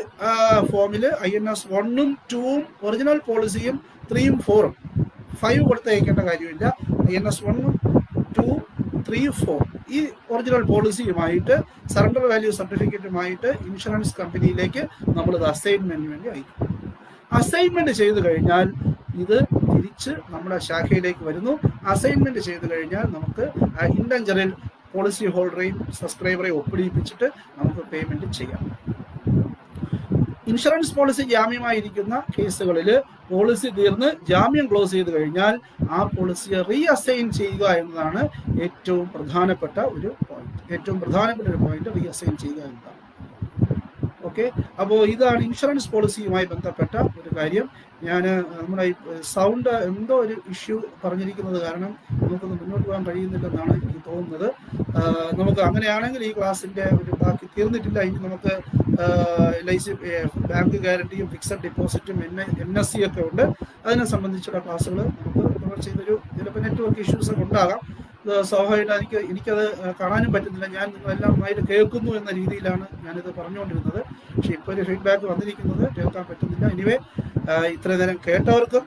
ഫോമിൽ INS 1 ഉം 2 ഉം ഒറിജിനൽ പോളിസിയും 3 ഉം 4 ഉം 5 കൊടുത്തയക്കേണ്ട കാര്യമില്ല. INS 1 ഉം 2, 3, 4 ഈ ഒറിജിനൽ പോളിസിയുമായിട്ട് സറണ്ടർ വാല്യൂ സർട്ടിഫിക്കറ്റുമായിട്ട് ഇൻഷുറൻസ് കമ്പനിയിലേക്ക് നമ്മളത് അസൈൻമെന്റിന് വേണ്ടി അയക്കും. അസൈൻമെന്റ് ചെയ്തു കഴിഞ്ഞാൽ ഇത് തിരിച്ച് നമ്മുടെ ശാഖയിലേക്ക് വരുന്നു. അസൈൻമെന്റ് ചെയ്തു കഴിഞ്ഞാൽ നമുക്ക് ഇൻഡഞ്ചറിൽ പോളിസി ഹോൾഡറെയും സബ്സ്ക്രൈബറെയും ഒപ്പിടിപ്പിച്ചിട്ട് നമുക്ക് പേയ്മെന്റ് ചെയ്യാം. ഇൻഷുറൻസ് പോളിസി ജാമ്യമായിരിക്കുന്ന കേസുകളിൽ പോളിസി തീർന്ന് ജാമ്യം ക്ലോസ് ചെയ്ത് കഴിഞ്ഞാൽ ആ പോളിസിയെ റീഅസൈൻ ചെയ്യുക എന്നതാണ് ഏറ്റവും പ്രധാനപ്പെട്ട ഒരു പോയിന്റ്. റീഅസൈൻ ചെയ്യുക എന്നതാണ്. ഓക്കെ, അപ്പോൾ ഇതാണ് ഇൻഷുറൻസ് പോളിസിയുമായി ബന്ധപ്പെട്ട ഒരു കാര്യം. നമ്മുടെ സൗണ്ട് എന്തോ ഒരു ഇഷ്യൂ പറഞ്ഞിരിക്കുന്നത് കാരണം നമുക്കൊന്ന് മുന്നോട്ട് പോകാൻ കഴിയുന്നില്ലെന്നാണ് എനിക്ക് തോന്നുന്നത്. നമുക്ക് അങ്ങനെയാണെങ്കിൽ ഈ ക്ലാസ്സിന്റെ ഒരു ബാക്കി തീർന്നിട്ടില്ല. ഇനി നമുക്ക് LIC ബാങ്ക് ഗ്യാരണ്ടിയും ഫിക്സഡ് ഡിപ്പോസിറ്റും NSC ഒക്കെ ഉണ്ട്. അതിനെ സംബന്ധിച്ചുള്ള ക്ലാസ്സുകൾ നമുക്ക് ചെയ്തൊരു ചിലപ്പോൾ നെറ്റ്വർക്ക് ഇഷ്യൂസ് ഒക്കെ ഉണ്ടാകാം. സ്വാഭാവികമായിട്ട് എനിക്കത് കാണാനും പറ്റുന്നില്ല. ഞാൻ നിങ്ങളെല്ലാം നന്നായിട്ട് കേൾക്കുന്നു എന്ന രീതിയിലാണ് ഞാനിത് പറഞ്ഞുകൊണ്ടിരുന്നത്. പക്ഷെ ഇപ്പോൾ ഒരു ഫീഡ്ബാക്ക് വന്നിരിക്കുന്നത് കേൾക്കാൻ പറ്റുന്നില്ല. എനിവേ ഇത്രയും നേരം കേട്ടവർക്കും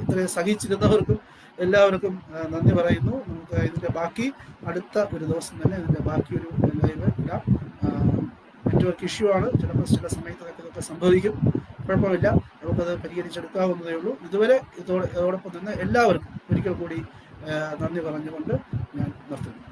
ഇത്രയും സഹിച്ചിരുന്നവർക്കും എല്ലാവർക്കും നന്ദി പറയുന്നു. നമുക്ക് ഇതിൻ്റെ ബാക്കി അടുത്ത ഒരു ദിവസം തന്നെ ഇതിൻ്റെ ബാക്കി ഒരു ലൈവ് ഇടാം. നെറ്റ്വർക്ക് ഇഷ്യൂ ആണ്, ചില സമയത്ത് ഇതൊക്കെ സംഭവിക്കും. കുഴപ്പമില്ല, നമുക്കത് പരിഹരിച്ചെടുക്കാവുന്നതേ ഉള്ളൂ. ഇതോടൊപ്പം തന്നെ എല്ലാവർക്കും ഒരിക്കൽ കൂടി നന്ദി പറഞ്ഞുകൊണ്ട് ഞാൻ നിർത്തുന്നു.